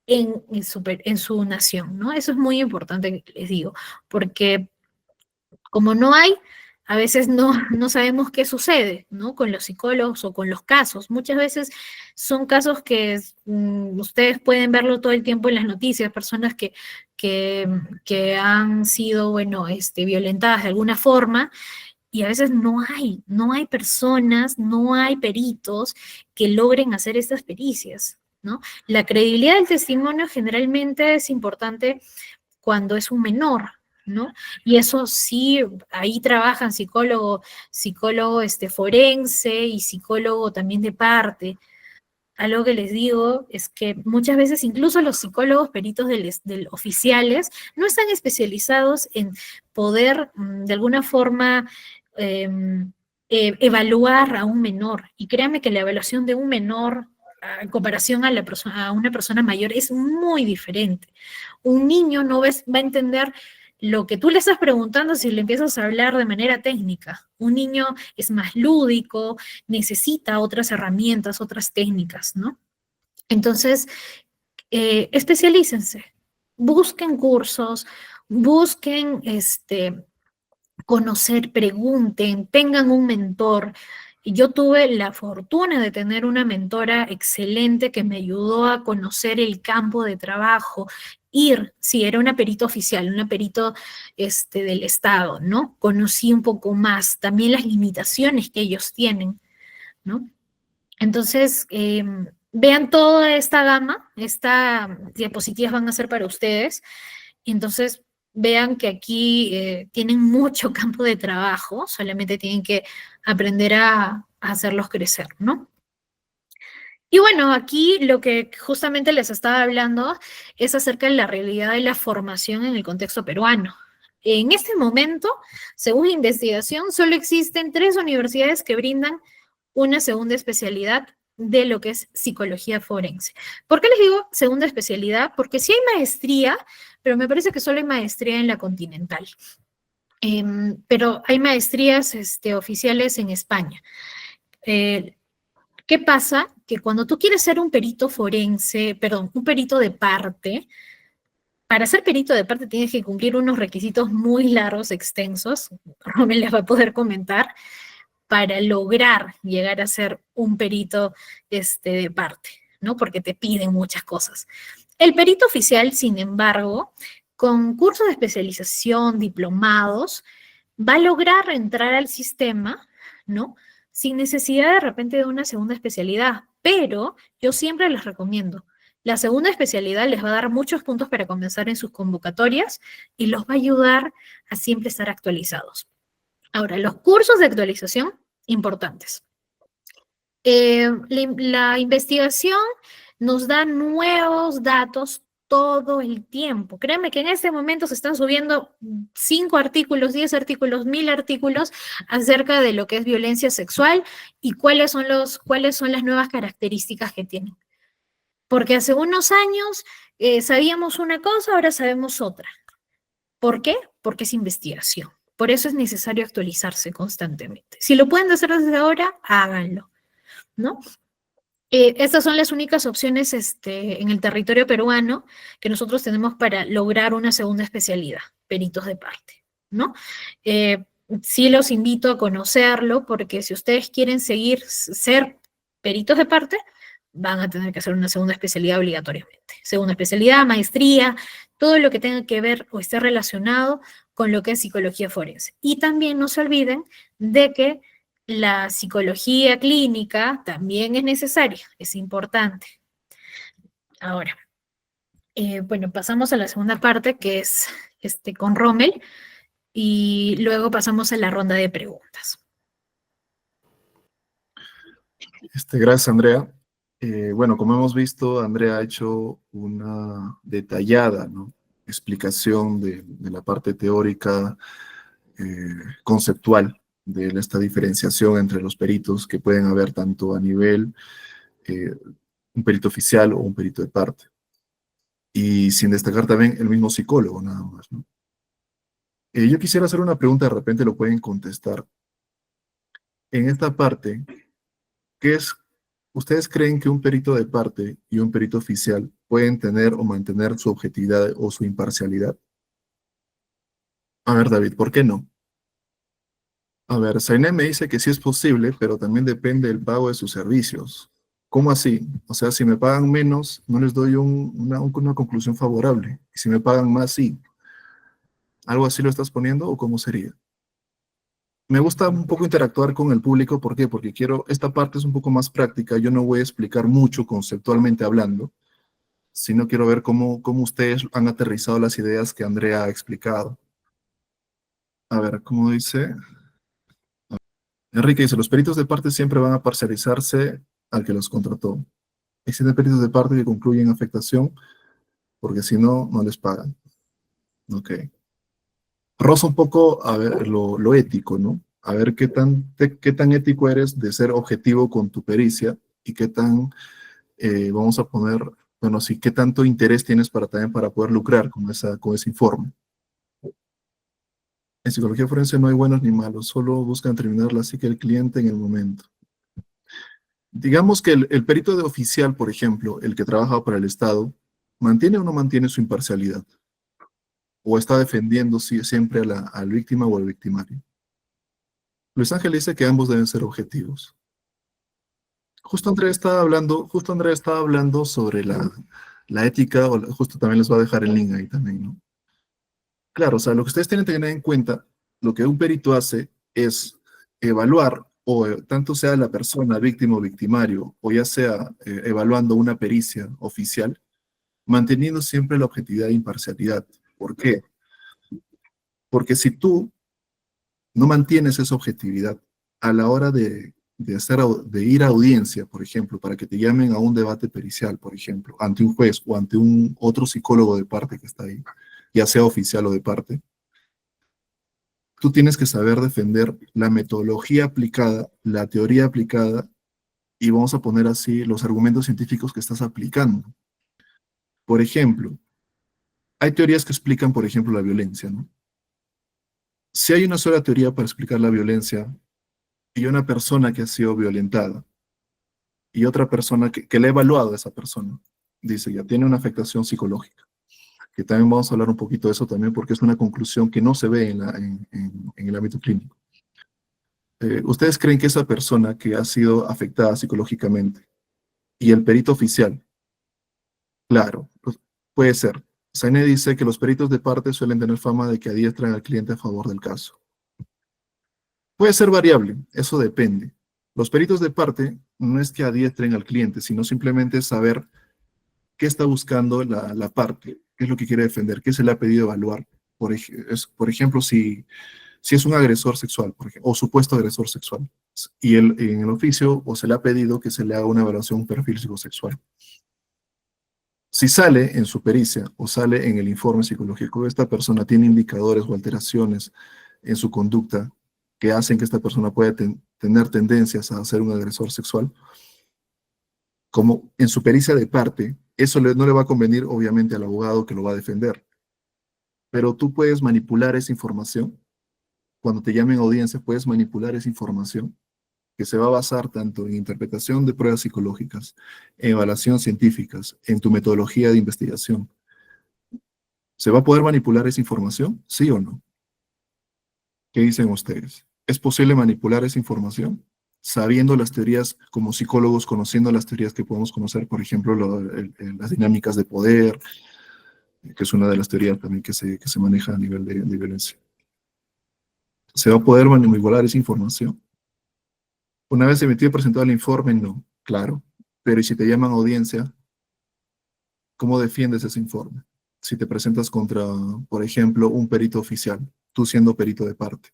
en su nación, ¿no? Eso es muy importante, les digo, porque como no hay, a veces no sabemos qué sucede, ¿no? Con los psicólogos o con los casos. Muchas veces son casos que ustedes pueden verlo todo el tiempo en las noticias, personas que han sido, bueno, violentadas de alguna forma, y a veces no hay personas, no hay peritos que logren hacer estas pericias, ¿no? La credibilidad del testimonio generalmente es importante cuando es un menor, ¿no? Y eso sí, ahí trabajan psicólogo forense y psicólogo también de parte. Algo que les digo es que muchas veces incluso los psicólogos peritos oficiales no están especializados en poder de alguna forma evaluar a un menor. Y créanme que la evaluación de un menor en comparación a una persona mayor es muy diferente. Un niño no va a entender lo que tú le estás preguntando si le empiezas a hablar de manera técnica. Un niño es más lúdico, necesita otras herramientas, otras técnicas, ¿no? Entonces, especialícense, busquen cursos, busquen conocer, pregunten, tengan un mentor. Yo tuve la fortuna de tener una mentora excelente que me ayudó a conocer el campo de trabajo, sí, era una perito oficial, una perito del Estado, ¿no? Conocí un poco más, también las limitaciones que ellos tienen, ¿no? Entonces, vean toda esta gama, estas diapositivas van a ser para ustedes, entonces vean que aquí tienen mucho campo de trabajo, solamente tienen que aprender a hacerlos crecer, ¿no? Y bueno, aquí lo que justamente les estaba hablando es acerca de la realidad de la formación en el contexto peruano. En este momento, según investigación, solo existen 3 universidades que brindan una segunda especialidad de lo que es psicología forense. ¿Por qué les digo segunda especialidad? Porque sí hay maestría, pero me parece que solo hay maestría en la continental. Pero hay maestrías oficiales en España. ¿Qué pasa? Que cuando tú quieres ser un perito forense, perdón, un perito de parte, para ser perito de parte tienes que cumplir unos requisitos muy largos, extensos, Romel les va a poder comentar, para lograr llegar a ser un perito de parte, ¿no? Porque te piden muchas cosas. El perito oficial, sin embargo, con cursos de especialización, diplomados, va a lograr entrar al sistema, ¿no? Sin necesidad de repente de una segunda especialidad, pero yo siempre les recomiendo, la segunda especialidad les va a dar muchos puntos para comenzar en sus convocatorias y los va a ayudar a siempre estar actualizados. Ahora, los cursos de actualización, importantes. La investigación nos da nuevos datos todo el tiempo. Créanme que en este momento se están subiendo 5 artículos, 10 artículos, 1000 artículos acerca de lo que es violencia sexual y cuáles son las nuevas características que tienen. Porque hace unos años sabíamos una cosa, ahora sabemos otra. ¿Por qué? Porque es investigación. Por eso es necesario actualizarse constantemente. Si lo pueden hacer desde ahora, háganlo, ¿no? Estas son las únicas opciones en el territorio peruano que nosotros tenemos para lograr una segunda especialidad, peritos de parte, ¿no? Sí los invito a conocerlo porque si ustedes quieren ser peritos de parte, van a tener que hacer una segunda especialidad obligatoriamente. Segunda especialidad, maestría, todo lo que tenga que ver o esté relacionado con lo que es psicología forense. Y también no se olviden de que la psicología clínica también es necesaria, es importante. Ahora, bueno, pasamos a la segunda parte que es con Rommel y luego pasamos a la ronda de preguntas. Gracias, Andrea. Bueno, como hemos visto, Andrea ha hecho una detallada, ¿no?, explicación de la parte teórica, conceptual, de esta diferenciación entre los peritos que pueden haber tanto a nivel un perito oficial o un perito de parte. Y sin destacar también el mismo psicólogo, nada más, ¿no? Yo quisiera hacer una pregunta, de repente lo pueden contestar. En esta parte, ¿ustedes creen que un perito de parte y un perito oficial pueden tener o mantener su objetividad o su imparcialidad? A ver, David, ¿por qué no? A ver, Zainé me dice que sí es posible, pero también depende del pago de sus servicios. ¿Cómo así? O sea, si me pagan menos, no les doy una conclusión favorable. Y si me pagan más, sí. ¿Algo así lo estás poniendo o cómo sería? Me gusta un poco interactuar con el público. ¿Por qué? Porque esta parte es un poco más práctica. Yo no voy a explicar mucho conceptualmente hablando, sino quiero ver cómo ustedes han aterrizado las ideas que Andrea ha explicado. A ver, ¿cómo dice? Enrique dice, los peritos de parte siempre van a parcializarse al que los contrató. Existen peritos de parte que concluyen afectación, porque si no, no les pagan. Ok. Roza un poco, a ver, lo ético, ¿no? A ver qué tan ético eres de ser objetivo con tu pericia y qué tan, vamos a poner, bueno, sí, qué tanto interés tienes también para poder lucrar con ese informe. En psicología forense no hay buenos ni malos, solo buscan terminar la psique del cliente en el momento. Digamos que el perito de oficial, por ejemplo, el que trabaja para el Estado, ¿mantiene o no mantiene su imparcialidad? ¿O está defendiendo siempre al víctima o al victimario? Luis Ángel dice que ambos deben ser objetivos. Justo Andrea estaba hablando sobre la ética, justo también les voy a dejar el link ahí también, ¿no? Claro, o sea, lo que ustedes tienen que tener en cuenta, lo que un perito hace es evaluar, o tanto sea la persona víctima o victimario, o ya sea evaluando una pericia oficial, manteniendo siempre la objetividad e imparcialidad. ¿Por qué? Porque si tú no mantienes esa objetividad a la hora de ir a audiencia, por ejemplo, para que te llamen a un debate pericial, por ejemplo, ante un juez o ante otro psicólogo de parte que está ahí, ya sea oficial o de parte, tú tienes que saber defender la metodología aplicada, la teoría aplicada, y vamos a poner así los argumentos científicos que estás aplicando. Por ejemplo, hay teorías que explican, por ejemplo, la violencia, ¿no? Si hay una sola teoría para explicar la violencia y una persona que ha sido violentada y otra persona que le ha evaluado a esa persona, dice ya tiene una afectación psicológica, que también vamos a hablar un poquito de eso también porque es una conclusión que no se ve en el ámbito clínico. ¿Ustedes creen que esa persona que ha sido afectada psicológicamente y el perito oficial? Claro, pues, puede ser. Saine dice que los peritos de parte suelen tener fama de que adiestran al cliente a favor del caso. Puede ser variable, eso depende. Los peritos de parte no es que adiestren al cliente, sino simplemente saber qué está buscando la parte, qué es lo que quiere defender, qué se le ha pedido evaluar. Por ejemplo, si Si es un agresor sexual, por ejemplo, o supuesto agresor sexual, y en el oficio o se le ha pedido que se le haga una evaluación de un perfil psicosexual. Si sale en su pericia o sale en el informe psicológico, esta persona tiene indicadores o alteraciones en su conducta que hacen que esta persona pueda tener tendencias a ser un agresor sexual, como en su pericia de parte, eso no le va a convenir obviamente al abogado que lo va a defender, pero tú puedes manipular esa información. Cuando te llamen a audiencia, puedes manipular esa información que se va a basar tanto en interpretación de pruebas psicológicas, en evaluación científicas, en tu metodología de investigación. ¿Se va a poder manipular esa información? ¿Sí o no? ¿Qué dicen ustedes? ¿Es posible manipular esa información? Sabiendo las teorías, como psicólogos, conociendo las teorías que podemos conocer, por ejemplo, las dinámicas de poder, que es una de las teorías también que se maneja a nivel de violencia. ¿Se va a poder manipular esa información? Una vez emitido y presentado el informe, no, claro. Pero ¿y si te llaman a audiencia, cómo defiendes ese informe? Si te presentas contra, por ejemplo, un perito oficial, tú siendo perito de parte.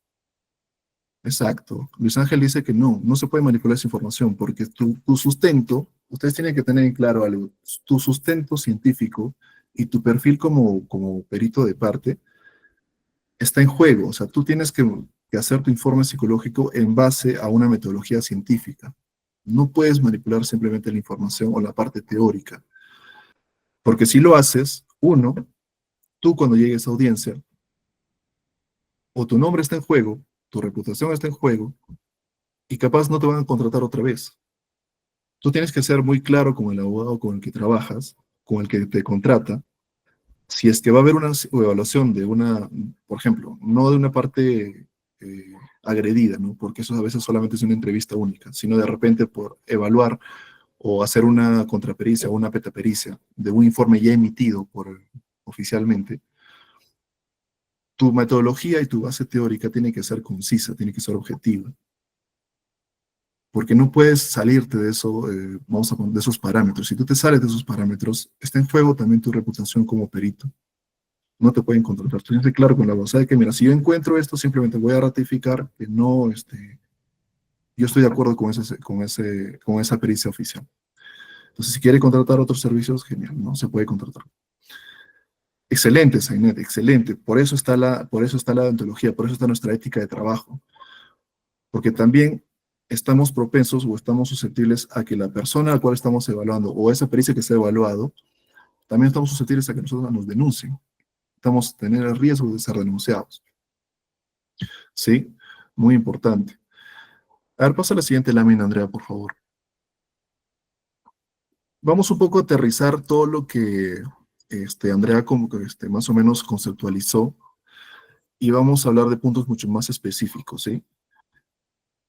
Exacto. Luis Ángel dice que no se puede manipular esa información porque tu sustento, ustedes tienen que tener en claro algo, tu sustento científico y tu perfil como perito de parte está en juego. O sea, tú tienes que hacer tu informe psicológico en base a una metodología científica. No puedes manipular simplemente la información o la parte teórica. Porque si lo haces, uno, tú cuando llegues a audiencia, o tu nombre está en juego, tu reputación está en juego, y capaz no te van a contratar otra vez. Tú tienes que ser muy claro con el abogado con el que trabajas, con el que te contrata, si es que va a haber una evaluación de una, por ejemplo, no de una parte agredida, ¿no? Porque eso a veces solamente es una entrevista única, sino de repente por evaluar o hacer una contrapericia o una petapericia de un informe ya emitido oficialmente, tu metodología y tu base teórica tiene que ser concisa, tiene que ser objetiva. Porque no puedes salirte de eso, vamos a poner, de esos parámetros. Si tú te sales de esos parámetros, está en juego también tu reputación como perito. No te pueden contratar. Tú tienes que ser claro con la voz. ¿Sabe que mira, si yo encuentro esto, simplemente voy a ratificar que no, yo estoy de acuerdo con esa pericia oficial. Entonces, si quiere contratar otros servicios, genial, no se puede contratar. Excelente, Zainet, excelente. Por eso está la deontología, por eso está nuestra ética de trabajo. Porque también estamos propensos o estamos susceptibles a que la persona a la cual estamos evaluando o esa pericia que se ha evaluado, también estamos susceptibles a que nosotros nos denuncien. Estamos tener el riesgo de ser denunciados. ¿Sí? Muy importante. A ver, pasa a la siguiente lámina, Andrea, por favor. Vamos un poco a aterrizar todo lo que Andrea como que más o menos conceptualizó y vamos a hablar de puntos mucho más específicos, ¿sí?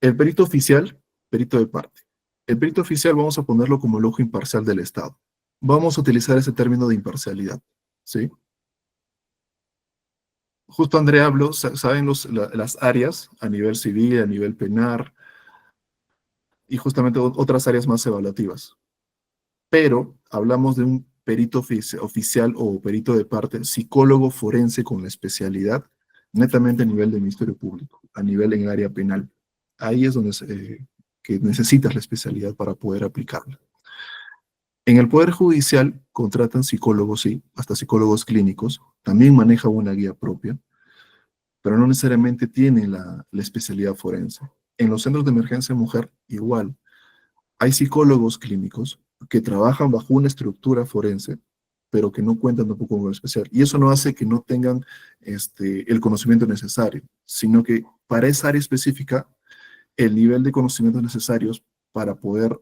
El perito oficial, perito de parte. El perito oficial vamos a ponerlo como el ojo imparcial del Estado. Vamos a utilizar ese término de imparcialidad, ¿sí? Justo Andrea habló, saben las áreas a nivel civil, a nivel penal y justamente otras áreas más evaluativas. Pero hablamos de un perito oficial o perito de parte, psicólogo forense con la especialidad, netamente a nivel del Ministerio Público, a nivel en el área penal. Ahí es donde que necesitas la especialidad para poder aplicarla. En el Poder Judicial contratan psicólogos, sí, hasta psicólogos clínicos, también manejan una guía propia, pero no necesariamente tienen la especialidad forense. En los centros de emergencia mujer, igual. Hay psicólogos clínicos que trabajan bajo una estructura forense, pero que no cuentan tampoco con lo especial. Y eso no hace que no tengan el conocimiento necesario, sino que para esa área específica, el nivel de conocimientos necesarios para poder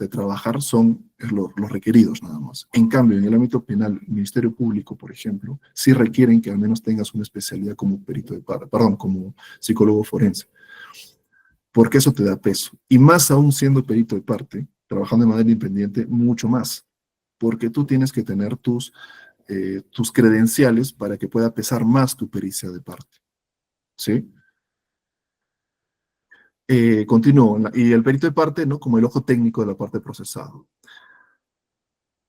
trabajar son los requeridos nada más. En cambio, en el ámbito penal, el Ministerio Público, por ejemplo, sí requieren que al menos tengas una especialidad como perito de perdón, como psicólogo forense, porque eso te da peso. Y más aún siendo perito de parte, trabajando de manera independiente, mucho más, porque tú tienes que tener tus credenciales para que pueda pesar más tu pericia de parte. ¿Sí? Continúo. Y el perito de parte, ¿no? Como el ojo técnico de la parte procesada.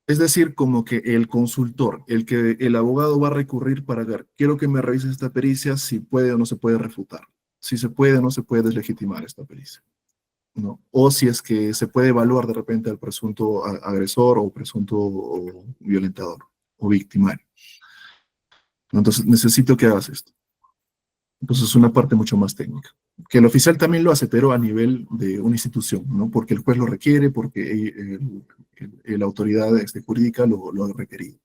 Es decir, como que el consultor, el que el abogado va a recurrir para ver, quiero que me revises esta pericia, si puede o no se puede refutar, si se puede o no se puede deslegitimar esta pericia, ¿no? O si es que se puede evaluar de repente al presunto agresor o presunto o violentador o victimario, ¿no? Entonces, necesito que hagas esto. Entonces, es una parte mucho más técnica. Que el oficial también lo hace, pero a nivel de una institución, ¿no? Porque el juez lo requiere, porque la autoridad jurídica lo ha requerido.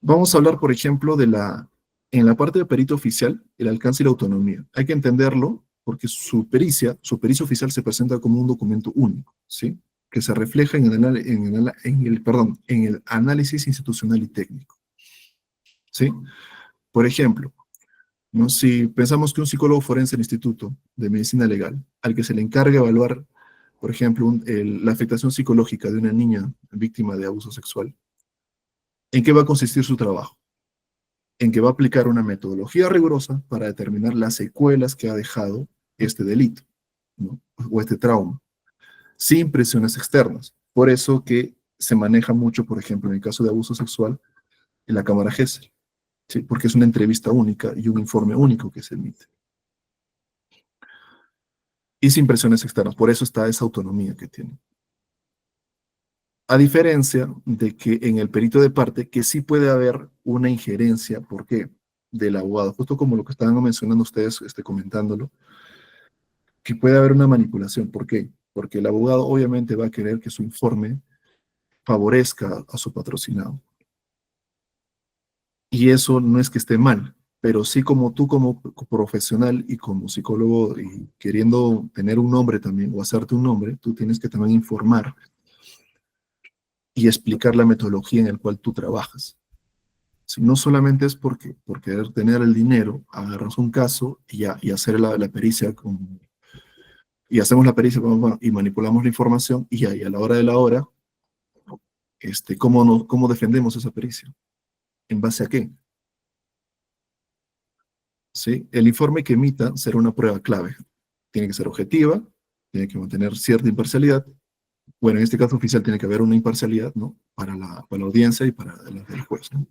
Vamos a hablar, por ejemplo, en la parte de perito oficial, el alcance y la autonomía. Hay que entenderlo porque su pericia oficial se presenta como un documento único, ¿sí? Que se refleja en el análisis institucional y técnico, ¿sí? Por ejemplo, ¿no? Si pensamos que un psicólogo forense del Instituto de Medicina Legal, al que se le encarga evaluar, por ejemplo, la afectación psicológica de una niña víctima de abuso sexual, ¿en qué va a consistir su trabajo? En que va a aplicar una metodología rigurosa para determinar las secuelas que ha dejado este delito, ¿no? O este trauma, sin presiones externas. Por eso que se maneja mucho, por ejemplo, en el caso de abuso sexual, en la cámara Gesell, ¿sí? Porque es una entrevista única y un informe único que se emite. Y sin presiones externas, por eso está esa autonomía que tiene. A diferencia de que en el perito de parte, que sí puede haber una injerencia, ¿por qué? Del abogado, justo como lo que estaban mencionando ustedes, comentándolo, que puede haber una manipulación. ¿Por qué? Porque el abogado obviamente va a querer que su informe favorezca a su patrocinado. Y eso no es que esté mal, pero sí como tú como profesional y como psicólogo y queriendo tener un nombre también o hacerte un nombre, tú tienes que también informar y explicar la metodología en la cual tú trabajas. Si no solamente es por querer tener el dinero, agarras un caso y hacer la pericia y hacemos la pericia y manipulamos la información y ahí a la hora de la hora, ¿cómo defendemos esa pericia? ¿En base a qué? ¿Sí? El informe que emita será una prueba clave. Tiene que ser objetiva, tiene que mantener cierta imparcialidad. Bueno, en este caso oficial tiene que haber una imparcialidad, ¿no? Para la audiencia y para el juez, ¿no?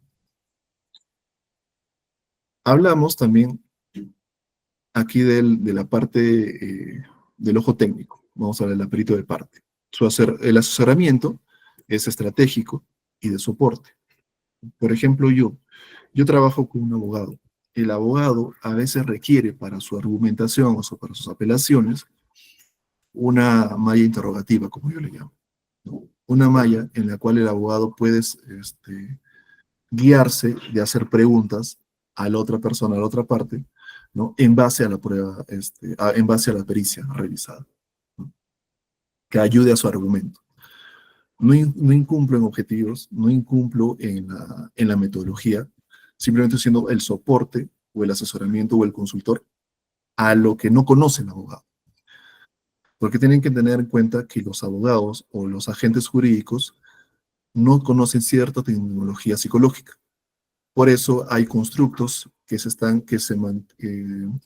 Hablamos también aquí de la parte del ojo técnico. Vamos a ver el perito de parte. El asesoramiento es estratégico y de soporte. Por ejemplo, yo trabajo con un abogado. El abogado a veces requiere para su argumentación o para sus apelaciones una malla interrogativa, como yo le llamo, ¿no? Una malla en la cual el abogado puede guiarse de hacer preguntas a la otra persona, a la otra parte, ¿no? En base a la prueba, en base a la pericia realizada, ¿no? Que ayude a su argumento. No incumplo en objetivos, no incumplo en la metodología, simplemente siendo el soporte o el asesoramiento o el consultor a lo que no conoce el abogado. Porque tienen que tener en cuenta que los abogados o los agentes jurídicos no conocen cierta tecnología psicológica. Por eso hay constructos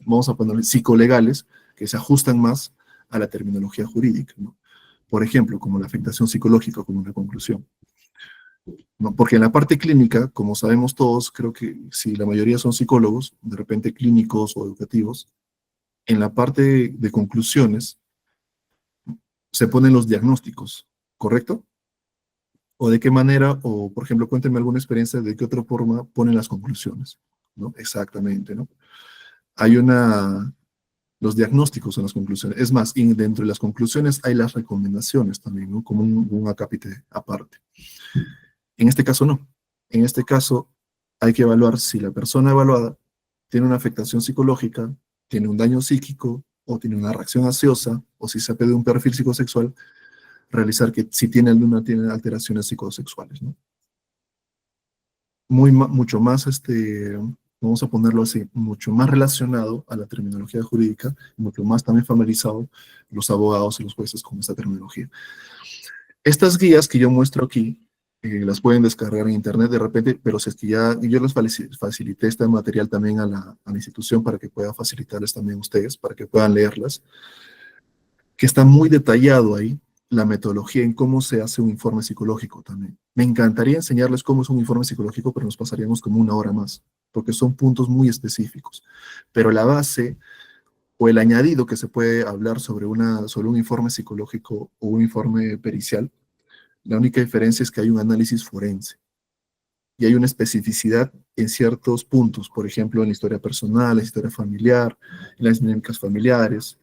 vamos a ponerle psicolegales, que se ajustan más a la terminología jurídica, ¿no? Por ejemplo, como la afectación psicológica como una conclusión, ¿no? Porque en la parte clínica, como sabemos todos, creo que si la mayoría son psicólogos, de repente clínicos o educativos, en la parte de conclusiones se ponen los diagnósticos, ¿correcto? O de qué manera, o por ejemplo, cuéntenme alguna experiencia de qué otra forma ponen las conclusiones, ¿no? Exactamente, ¿no? Hay los diagnósticos en las conclusiones. Es más, y dentro de las conclusiones hay las recomendaciones también, ¿no? Como un acápite aparte. En este caso no. En este caso hay que evaluar si la persona evaluada tiene una afectación psicológica, tiene un daño psíquico, o tiene una reacción ansiosa, o si se ha pedido un perfil psicosexual, realizar que si tiene tiene alteraciones psicosexuales, ¿no? Mucho más, vamos a ponerlo así, mucho más relacionado a la terminología jurídica, mucho más también familiarizado los abogados y los jueces con esta terminología. Estas guías que yo muestro aquí, las pueden descargar en internet de repente, pero si es que yo les facilité este material también a la institución para que pueda facilitarles también a ustedes, para que puedan leerlas, que está muy detallado ahí, la metodología en cómo se hace un informe psicológico también. Me encantaría enseñarles cómo es un informe psicológico, pero nos pasaríamos como una hora más, porque son puntos muy específicos. Pero la base o el añadido que se puede hablar sobre un informe psicológico o un informe pericial, la única diferencia es que hay un análisis forense y hay una especificidad en ciertos puntos, por ejemplo, en la historia personal, en la historia familiar, en las dinámicas familiares,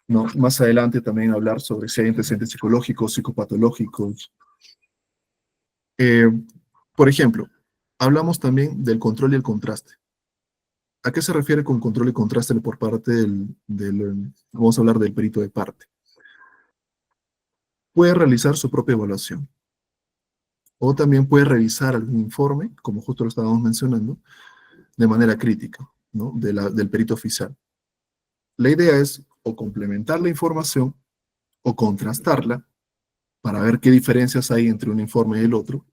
¿no? Más adelante también hablar sobre si hay antecedentes psicológicos, psicopatológicos. Eh, por ejemplo, hablamos también del control y el contraste. ¿A qué se refiere con control y contraste por parte vamos a hablar del perito de parte? Puede realizar su propia evaluación o también puede revisar algún informe, como justo lo estábamos mencionando, de manera crítica, ¿no? Del perito oficial. La idea es o complementar la información o contrastarla para ver qué diferencias hay entre un informe y el otro,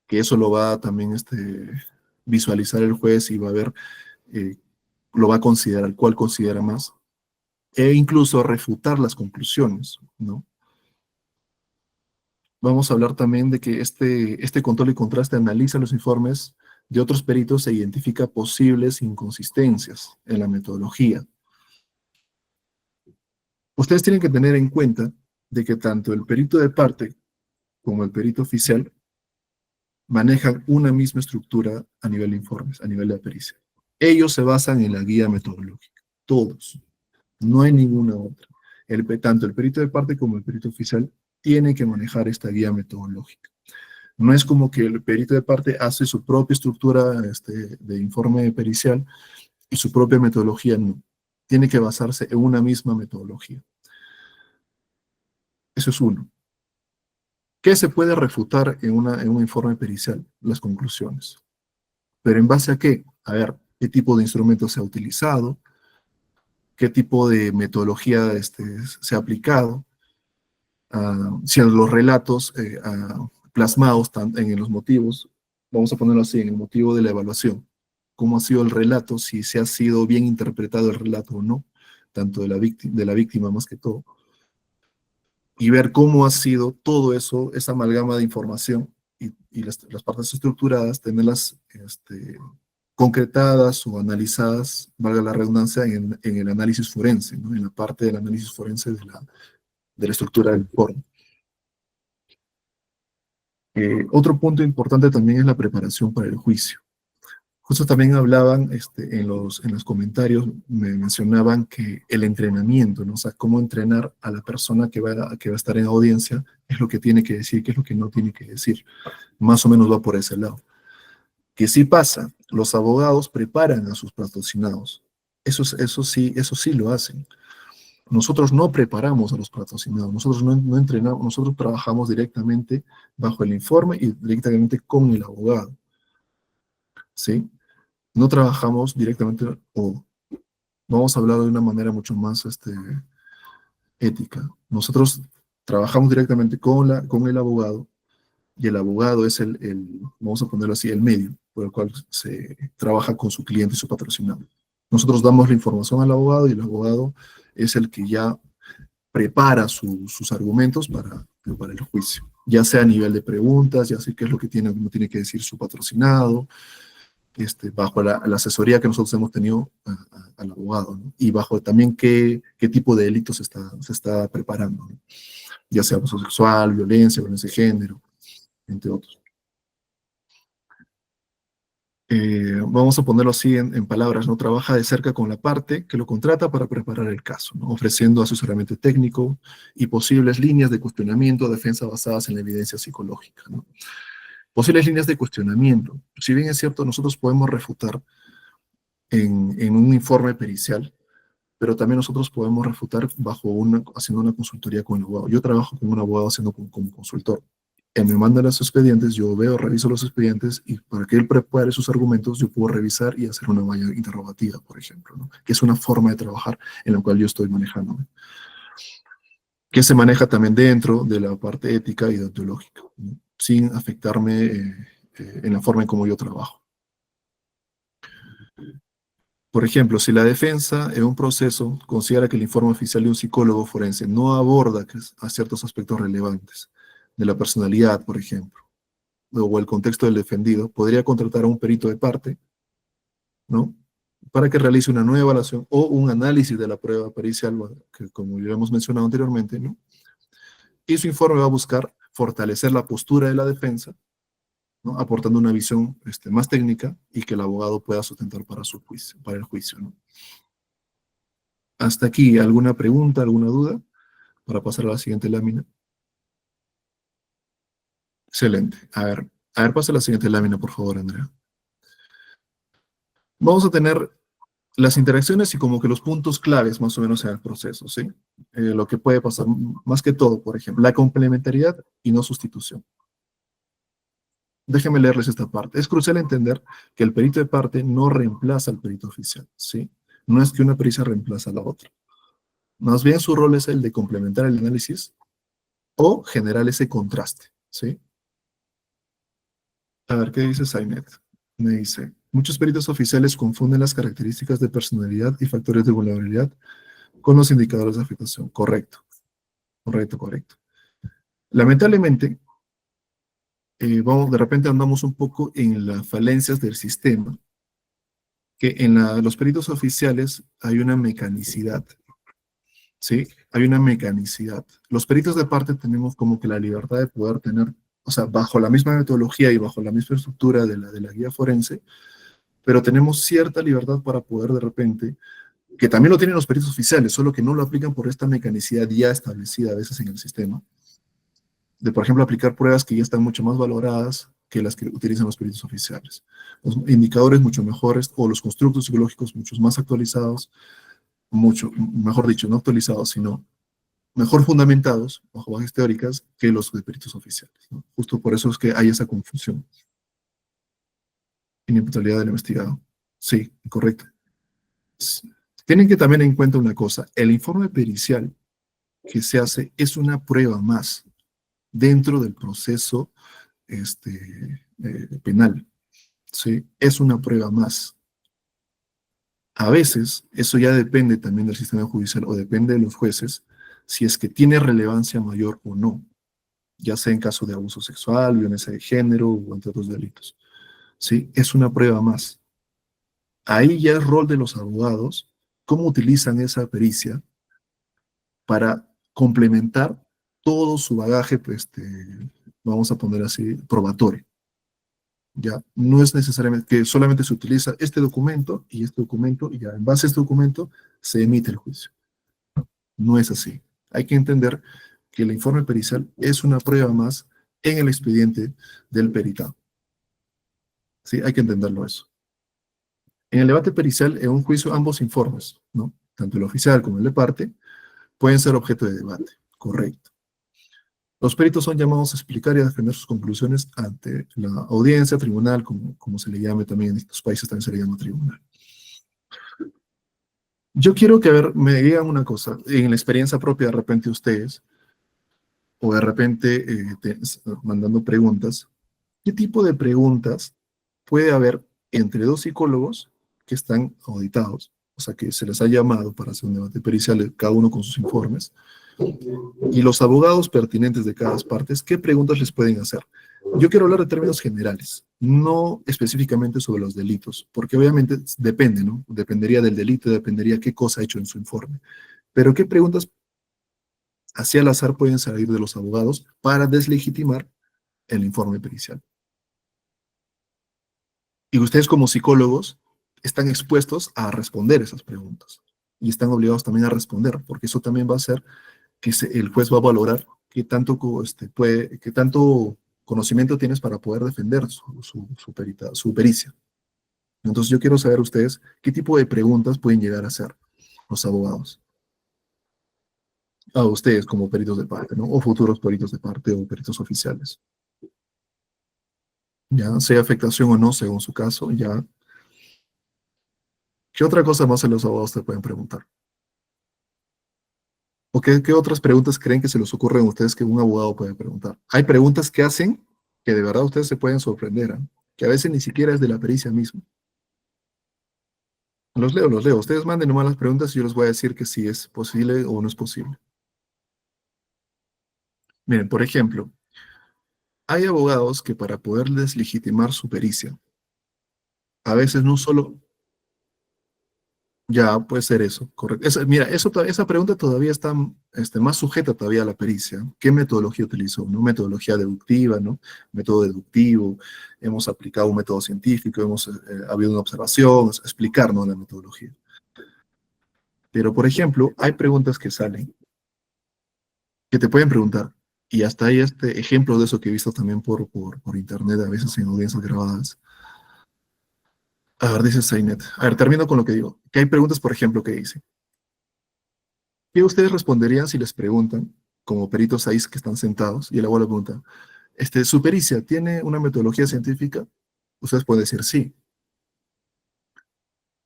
que eso lo va a también visualizar el juez y va a ver, lo va a considerar, cuál considera más, e incluso refutar las conclusiones, ¿no? Vamos a hablar también de que este control y contraste analiza los informes de otros peritos e identifica posibles inconsistencias en la metodología. Ustedes tienen que tener en cuenta de que tanto el perito de parte como el perito oficial manejan una misma estructura a nivel de informes, a nivel de pericia. Ellos se basan en la guía metodológica, todos, no hay ninguna otra. Tanto el perito de parte como el perito oficial tienen que manejar esta guía metodológica. No es como que el perito de parte hace su propia estructura de informe pericial y su propia metodología, no. Tiene que basarse en una misma metodología. Eso es uno. ¿Qué se puede refutar en un informe pericial? Las conclusiones. ¿Pero en base a qué? A ver, ¿qué tipo de instrumento se ha utilizado? ¿Qué tipo de metodología se ha aplicado? Si en los relatos plasmados en los motivos, vamos a ponerlo así, en el motivo de la evaluación, cómo ha sido el relato, si se ha sido bien interpretado el relato o no, tanto de la víctima más que todo, y ver cómo ha sido todo eso, esa amalgama de información y las partes estructuradas, tenerlas concretadas o analizadas, valga la redundancia, en el análisis forense, ¿no? En la parte del análisis forense de la estructura del informe. Otro punto importante también es la preparación para el juicio. Justo también hablaban en los comentarios, me mencionaban que el entrenamiento, ¿no? O sea, cómo entrenar a la persona que va a estar en audiencia, es lo que tiene que decir, qué es lo que no tiene que decir. Más o menos va por ese lado. Que sí pasa, los abogados preparan a sus patrocinados. Eso sí lo hacen. Nosotros no preparamos a los patrocinados, nosotros no entrenamos, nosotros trabajamos directamente bajo el informe y directamente con el abogado, ¿sí? No trabajamos directamente, o vamos a hablar de una manera mucho más ética. Nosotros trabajamos directamente con el abogado, y el abogado es vamos a ponerlo así, el medio por el cual se trabaja con su cliente y su patrocinado. Nosotros damos la información al abogado y el abogado es el que ya prepara sus argumentos para el juicio, ya sea a nivel de preguntas, ya sé qué es lo que no tiene que decir su patrocinado, bajo la asesoría que nosotros hemos tenido al abogado, ¿no? Y bajo también qué tipo de delitos se está preparando, ¿no? Ya sea abuso sexual, violencia de género, entre otros. Vamos a ponerlo así en palabras, ¿no? Trabaja de cerca con la parte que lo contrata para preparar el caso, ¿no? Ofreciendo asesoramiento técnico y posibles líneas de cuestionamiento o defensa basadas en la evidencia psicológica, ¿no? Posibles líneas de cuestionamiento. Si bien es cierto, nosotros podemos refutar en un informe pericial, pero también nosotros podemos refutar haciendo una consultoría con el abogado. Yo trabajo con un abogado como consultor. Él me manda los expedientes, yo reviso los expedientes y para que él prepare sus argumentos, yo puedo revisar y hacer una valla interrogativa, por ejemplo, ¿no? Que es una forma de trabajar en la cual yo estoy manejando, ¿no? Que se maneja también dentro de la parte ética y deontológica, ¿no? Sin afectarme en la forma en cómo yo trabajo. Por ejemplo, si la defensa en un proceso considera que el informe oficial de un psicólogo forense no aborda a ciertos aspectos relevantes de la personalidad, por ejemplo, o el contexto del defendido, podría contratar a un perito de parte, ¿no? Para que realice una nueva evaluación o un análisis de la prueba pericial, que como ya hemos mencionado anteriormente, ¿no? Y su informe va a buscar fortalecer la postura de la defensa, ¿no? Aportando una visión más técnica y que el abogado pueda sustentar para su juicio, para el juicio, ¿no? Hasta aquí, ¿alguna pregunta, alguna duda? Para pasar a la siguiente lámina. Excelente. A ver, pasa a la siguiente lámina, por favor, Andrea. Vamos a tener las interacciones y como que los puntos claves más o menos en el proceso, ¿sí? Lo que puede pasar, más que todo, por ejemplo, la complementariedad y no sustitución. Déjenme leerles esta parte. Es crucial entender que el perito de parte no reemplaza al perito oficial, ¿sí? No es que una pericia reemplaza a la otra. Más bien su rol es el de complementar el análisis o generar ese contraste, ¿sí? A ver, ¿qué dice Sainet? Me dice, muchos peritos oficiales confunden las características de personalidad y factores de vulnerabilidad con los indicadores de afectación. Correcto, correcto, correcto. Lamentablemente, de repente andamos un poco en las falencias del sistema, que en los peritos oficiales hay una mecanicidad, ¿sí? Hay una mecanicidad. Los peritos de parte tenemos como que la libertad de poder tener, o sea, bajo la misma metodología y bajo la misma estructura de la guía forense, pero tenemos cierta libertad para poder de repente, que también lo tienen los peritos oficiales, solo que no lo aplican por esta mecanicidad ya establecida a veces en el sistema, de por ejemplo aplicar pruebas que ya están mucho más valoradas que las que utilizan los peritos oficiales. Los indicadores mucho mejores, o los constructos psicológicos mucho más actualizados, mucho, mejor dicho, no actualizados, sino mejor fundamentados, bajo bases teóricas, que los de peritos oficiales, ¿no? Justo por eso es que hay esa confusión. Inimputabilidad del investigado. Sí, correcto. Tienen que también en cuenta una cosa, el informe pericial que se hace es una prueba más dentro del proceso penal, ¿sí? Es una prueba más. A veces, eso ya depende también del sistema judicial o depende de los jueces, si es que tiene relevancia mayor o no, ya sea en caso de abuso sexual, violencia de género o entre otros delitos. ¿Sí? Es una prueba más. Ahí ya es rol de los abogados cómo utilizan esa pericia para complementar todo su bagaje, pues, vamos a poner así, probatorio. Ya no es necesariamente que solamente se utiliza este documento y ya en base a este documento se emite el juicio. No es así. Hay que entender que el informe pericial es una prueba más en el expediente del peritado. ¿Sí? Hay que entenderlo eso. En el debate pericial, en un juicio, ambos informes, ¿no? Tanto el oficial como el de parte, pueden ser objeto de debate. Correcto. Los peritos son llamados a explicar y a defender sus conclusiones ante la audiencia, tribunal, como se le llame también en estos países, también se le llama tribunal. Yo quiero que, a ver, me digan una cosa, en la experiencia propia de repente ustedes, o de repente mandando preguntas, ¿qué tipo de preguntas puede haber entre dos psicólogos que están auditados? O sea, que se les ha llamado para hacer un debate pericial, cada uno con sus informes, y los abogados pertinentes de cada parte, ¿qué preguntas les pueden hacer? Yo quiero hablar de términos generales, no específicamente sobre los delitos, porque obviamente depende, ¿no? Dependería del delito, dependería qué cosa ha hecho en su informe. Pero ¿qué preguntas hacia al azar pueden salir de los abogados para deslegitimar el informe pericial? Y ustedes como psicólogos están expuestos a responder esas preguntas y están obligados también a responder, porque eso también va a hacer que el juez va a valorar qué tanto, qué tanto conocimiento tienes para poder defender su pericia. Entonces yo quiero saber ustedes qué tipo de preguntas pueden llegar a hacer los abogados a ustedes como peritos de parte, ¿no? O futuros peritos de parte o peritos oficiales. Ya, sea afectación o no, según su caso, ya. ¿Qué otra cosa más los abogados te pueden preguntar? ¿O qué otras preguntas creen que se les ocurren a ustedes que un abogado puede preguntar? Hay preguntas que hacen que de verdad ustedes se pueden sorprender, ¿eh? Que a veces ni siquiera es de la pericia misma. Los leo, los leo. Ustedes manden nomás las preguntas y yo les voy a decir que si es posible o no es posible. Miren, por ejemplo, hay abogados que para poder deslegitimar su pericia, a veces no solo, ya puede ser eso, correcto. Mira, esa pregunta todavía está más sujeta todavía a la pericia. ¿Qué metodología utilizó? ¿No? Metodología deductiva, ¿no? Método deductivo, hemos aplicado un método científico, hemos habido una observación, explicar, ¿no? La metodología. Pero, por ejemplo, hay preguntas que salen, que te pueden preguntar, y hasta hay ejemplo de eso que he visto también por internet, a veces en audiencias grabadas. A ver, dice Zainet. A ver, termino con lo que digo. Que hay preguntas, por ejemplo, que dice, ¿qué ustedes responderían si les preguntan, como peritos ahí que están sentados, y el abuelo pregunta, ¿su pericia tiene una metodología científica? Ustedes pueden decir sí.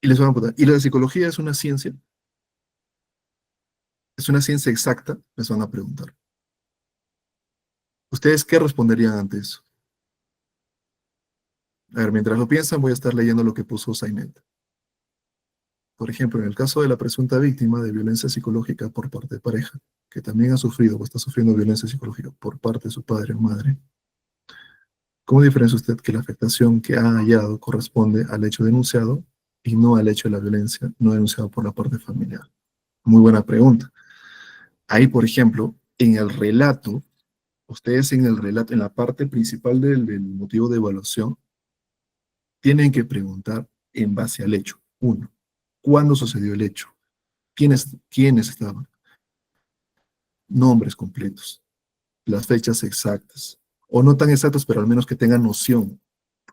Y les van a preguntar, ¿y la psicología es una ciencia? ¿Es una ciencia exacta? Les van a preguntar. ¿Ustedes qué responderían ante eso? A ver, mientras lo piensan, voy a estar leyendo lo que puso Zainet. Por ejemplo, en el caso de la presunta víctima de violencia psicológica por parte de pareja, que también ha sufrido o está sufriendo violencia psicológica por parte de su padre o madre, ¿cómo diferencia usted que la afectación que ha hallado corresponde al hecho denunciado y no al hecho de la violencia no denunciado por la parte familiar? Muy buena pregunta. Ahí, por ejemplo, en el relato, ustedes en el relato, en la parte principal del motivo de evaluación, tienen que preguntar en base al hecho. Uno, ¿cuándo sucedió el hecho? ¿Quiénes estaban? Nombres completos, las fechas exactas, o no tan exactas, pero al menos que tengan noción,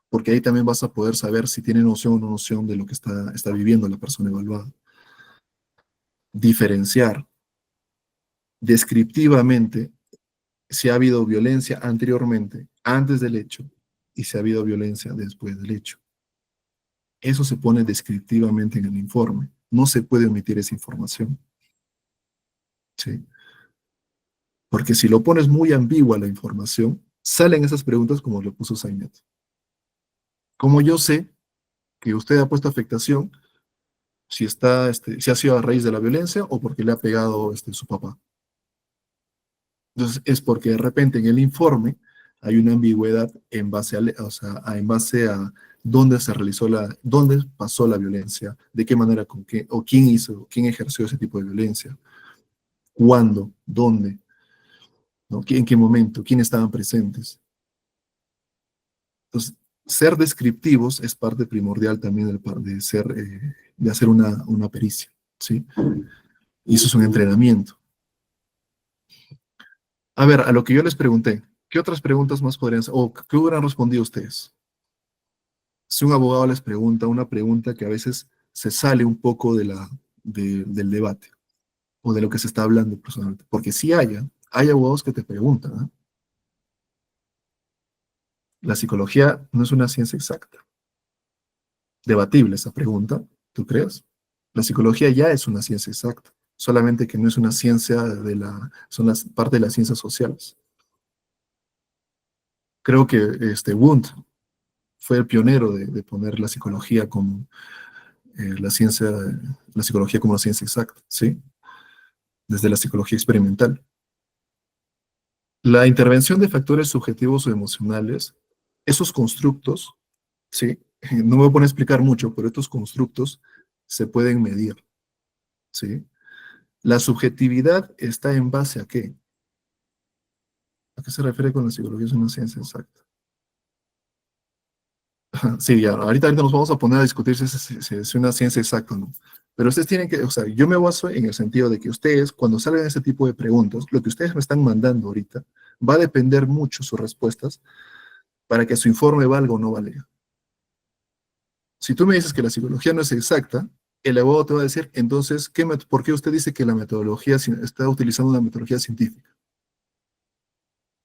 porque ahí también vas a poder saber si tiene noción o no noción de lo que está viviendo la persona evaluada. Diferenciar descriptivamente si ha habido violencia anteriormente, antes del hecho, y si ha habido violencia después del hecho. Eso se pone descriptivamente en el informe. No se puede omitir esa información. ¿Sí? Porque si lo pones muy ambigua la información, salen esas preguntas como lo puso Zainet. Como yo sé que usted ha puesto afectación, si ha sido a raíz de la violencia o porque le ha pegado su papá. Entonces, es porque de repente en el informe hay una ambigüedad en base a dónde se realizó dónde pasó la violencia, de qué manera, con qué, o quién ejerció ese tipo de violencia, cuándo, dónde, ¿no? En qué momento, quiénes estaban presentes. Entonces, ser descriptivos es parte primordial también de hacer una pericia, ¿sí? Y eso es un entrenamiento. A ver, a lo que yo les pregunté, ¿qué otras preguntas más podrían ser? ¿O qué hubieran respondido ustedes? Si un abogado les pregunta una pregunta que a veces se sale un poco del debate o de lo que se está hablando personalmente, porque sí hay abogados que te preguntan, ¿eh? La psicología no es una ciencia exacta. Debatible esa pregunta, ¿tú crees? La psicología ya es una ciencia exacta, solamente que no es una ciencia son parte de las ciencias sociales. Creo que Wundt fue el pionero de poner la psicología como la psicología como una ciencia exacta, ¿sí? Desde la psicología experimental. La intervención de factores subjetivos o emocionales, esos constructos, ¿sí? No me voy a poner a explicar mucho, pero estos constructos se pueden medir, ¿sí? La subjetividad está en base a ¿qué? ¿A qué se refiere con la psicología es una ciencia exacta? Sí, ya, ahorita nos vamos a poner a discutir si es una ciencia exacta o no. Pero ustedes tienen que, o sea, yo me baso en el sentido de que ustedes, cuando salgan ese tipo de preguntas, lo que ustedes me están mandando ahorita, va a depender mucho sus respuestas para que su informe valga o no valga. Si tú me dices que la psicología no es exacta, el abogado te va a decir, entonces, ¿por qué usted dice que la metodología está utilizando una metodología científica?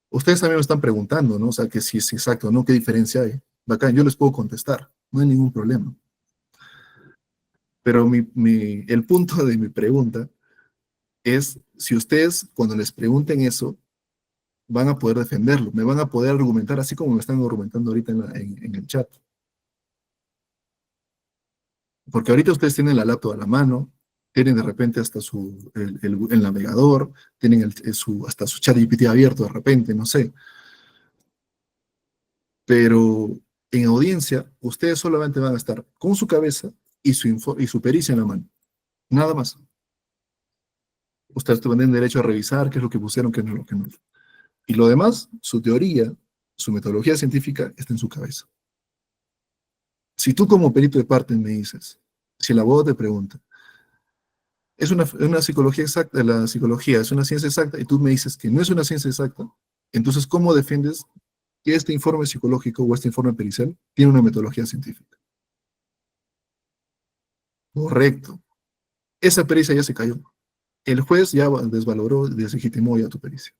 Ustedes también me están preguntando, ¿no? O sea, que si es exacto o no, ¿qué diferencia hay? Bacán, yo les puedo contestar, no hay ningún problema. Pero el punto de mi pregunta es si ustedes, cuando les pregunten eso, van a poder defenderlo, me van a poder argumentar así como me están argumentando ahorita en el chat. Porque ahorita ustedes tienen la laptop a la mano, tienen de repente hasta el navegador, tienen hasta su chat GPT abierto de repente, no sé. Pero en audiencia, ustedes solamente van a estar con su cabeza y su pericia en la mano. Nada más. Ustedes tienen derecho a revisar qué es lo que pusieron, qué no es lo que no. Y lo demás, su teoría, su metodología científica está en su cabeza. Si tú como perito de parte me dices, si el abogado te pregunta, ¿es una psicología exacta? La psicología es una ciencia exacta y tú me dices que no es una ciencia exacta, entonces ¿cómo defiendes que este informe psicológico o este informe pericial tiene una metodología científica? Correcto. Esa pericia ya se cayó. El juez ya desvaloró, deslegitimó ya tu pericia.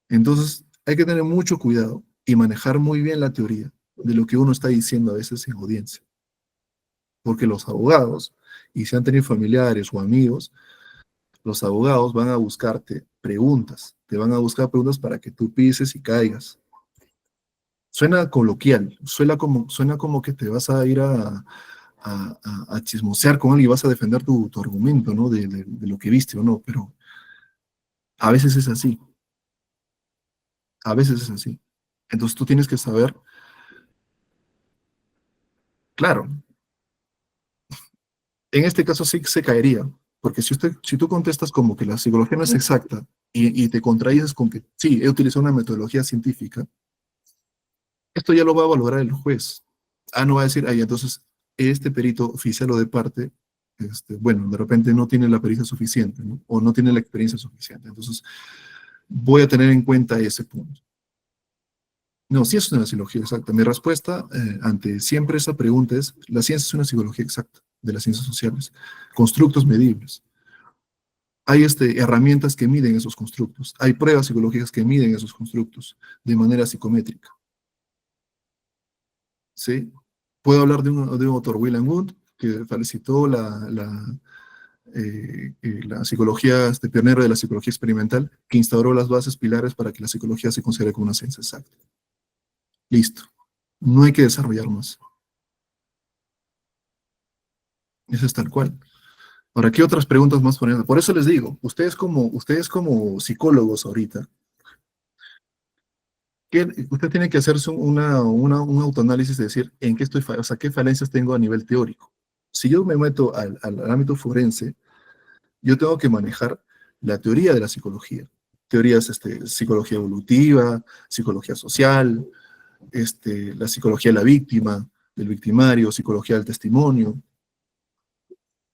Entonces, hay que tener mucho cuidado y manejar muy bien la teoría de lo que uno está diciendo a veces en audiencia. Porque los abogados, y si han tenido familiares o amigos, los abogados van a buscarte preguntas, te van a buscar preguntas para que tú pises y caigas. Suena coloquial, suena como que te vas a ir a chismosear con alguien y vas a defender tu argumento, ¿no? De lo que viste o no, pero a veces es así. A veces es así. Entonces tú tienes que saber, claro, en este caso sí se caería, porque si tú contestas como que la psicología no es exacta y te contradices con que sí, he utilizado una metodología científica, esto ya lo va a valorar el juez. No va a decir, entonces este perito oficial o de parte, bueno, de repente no tiene la pericia suficiente, ¿no? O no tiene la experiencia suficiente. Entonces, voy a tener en cuenta ese punto. No, sí es una psicología exacta. Mi respuesta ante siempre esa pregunta es, la ciencia es una psicología exacta de las ciencias sociales, constructos medibles. Hay herramientas que miden esos constructos, hay pruebas psicológicas que miden esos constructos de manera psicométrica. ¿Sí? Puedo hablar de un autor, William Wood, que felicitó la psicología, pionero de la psicología experimental, que instauró las bases pilares para que la psicología se considere como una ciencia exacta. Listo. No hay que desarrollar más. Eso es tal cual. Ahora, ¿qué otras preguntas más ponen? Por eso les digo, ustedes como psicólogos ahorita, usted tiene que hacerse un autoanálisis de decir en qué o sea, qué falencias tengo a nivel teórico. Si yo me meto al ámbito forense, yo tengo que manejar la teoría de la psicología. Teorías, psicología evolutiva, psicología social, la psicología de la víctima, del victimario, psicología del testimonio.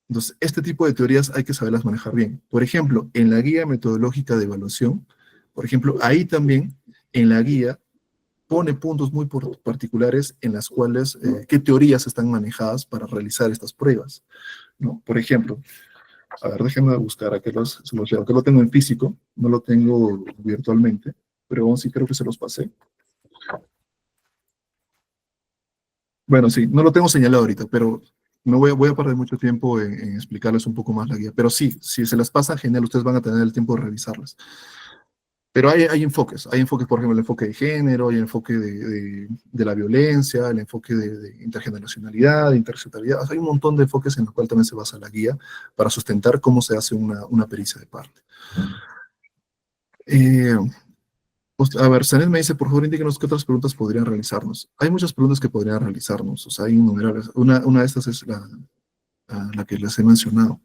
Entonces, este tipo de teorías hay que saberlas manejar bien. Por ejemplo, en la guía metodológica de evaluación, por ejemplo, ahí también, en la guía, pone puntos muy particulares en las cuales, qué teorías están manejadas para realizar estas pruebas, ¿no? Por ejemplo, a ver, déjenme buscar aquí que lo tengo en físico, no lo tengo virtualmente, pero aún sí creo que se los pasé. Bueno, sí, no lo tengo señalado ahorita, pero no voy a perder mucho tiempo en explicarles un poco más la guía. Pero sí, si se las pasa, genial, ustedes van a tener el tiempo de revisarlas. Pero hay enfoques, por ejemplo, el enfoque de género, hay el enfoque de la violencia, el enfoque de intergeneracionalidad, de intersectorialidad. O sea, hay un montón de enfoques en los cuales también se basa la guía para sustentar cómo se hace una pericia de parte. A ver, Sanet me dice, por favor, indíquenos qué otras preguntas podrían realizarnos. Hay muchas preguntas que podrían realizarnos, o sea, hay innumerables. Una de estas es la que les he mencionado.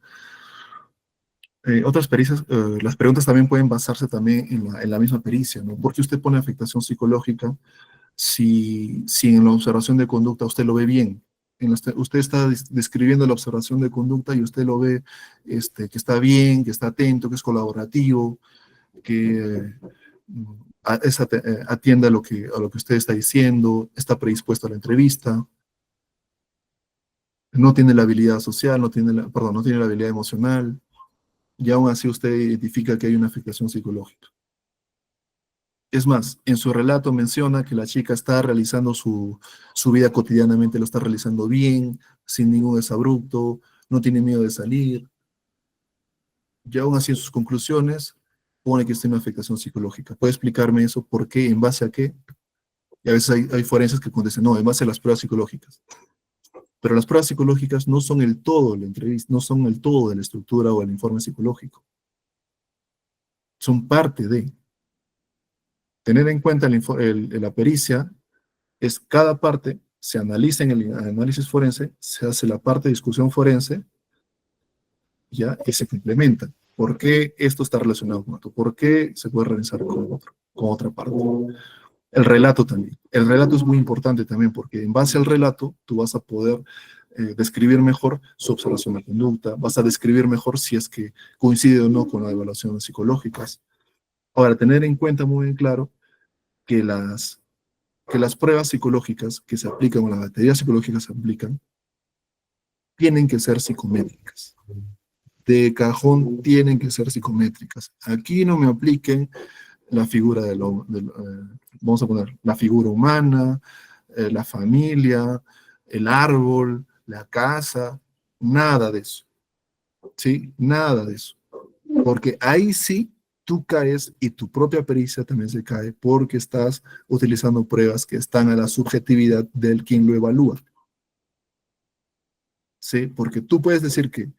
Otras pericias, las preguntas también pueden basarse también en la misma pericia, ¿no? ¿Por qué usted pone afectación psicológica si en la observación de conducta usted lo ve bien? Usted está describiendo la observación de conducta y usted lo ve que está bien, que está atento, que es colaborativo, que atiende a lo que usted está diciendo, está predispuesto a la entrevista, no tiene la habilidad social, no tiene la habilidad emocional, y aún así usted identifica que hay una afectación psicológica. Es más, en su relato menciona que la chica está realizando su vida cotidianamente, lo está realizando bien, sin ningún desabrupto, no tiene miedo de salir, y aún así en sus conclusiones pone que tiene una afectación psicológica. ¿Puede explicarme eso? ¿Por qué? ¿En base a qué? Y a veces hay forenses que contestan, no, en base a las pruebas psicológicas. Pero las pruebas psicológicas no son el todo de la entrevista, no son el todo de la estructura o el informe psicológico. Son parte de. Tener en cuenta la pericia es cada parte, se analiza en el análisis forense, se hace la parte de discusión forense, ¿ya? Y se complementa. ¿Por qué esto está relacionado con otro? ¿Por qué se puede realizar con otro, con otra parte? El relato también. El relato es muy importante también porque en base al relato tú vas a poder describir mejor su observación de conducta, vas a describir mejor si es que coincide o no con las evaluaciones psicológicas. Ahora, tener en cuenta muy bien claro que las pruebas psicológicas que se aplican o las baterías psicológicas que se aplican tienen que ser psicométricas. De cajón tienen que ser psicométricas. Aquí no me apliquen la figura vamos a poner la figura humana, la familia, el árbol, la casa, nada de eso. ¿Sí? Nada de eso. Porque ahí sí tú caes y tu propia pericia también se cae porque estás utilizando pruebas que están a la subjetividad del quien lo evalúa. ¿Sí? Porque tú puedes decir que,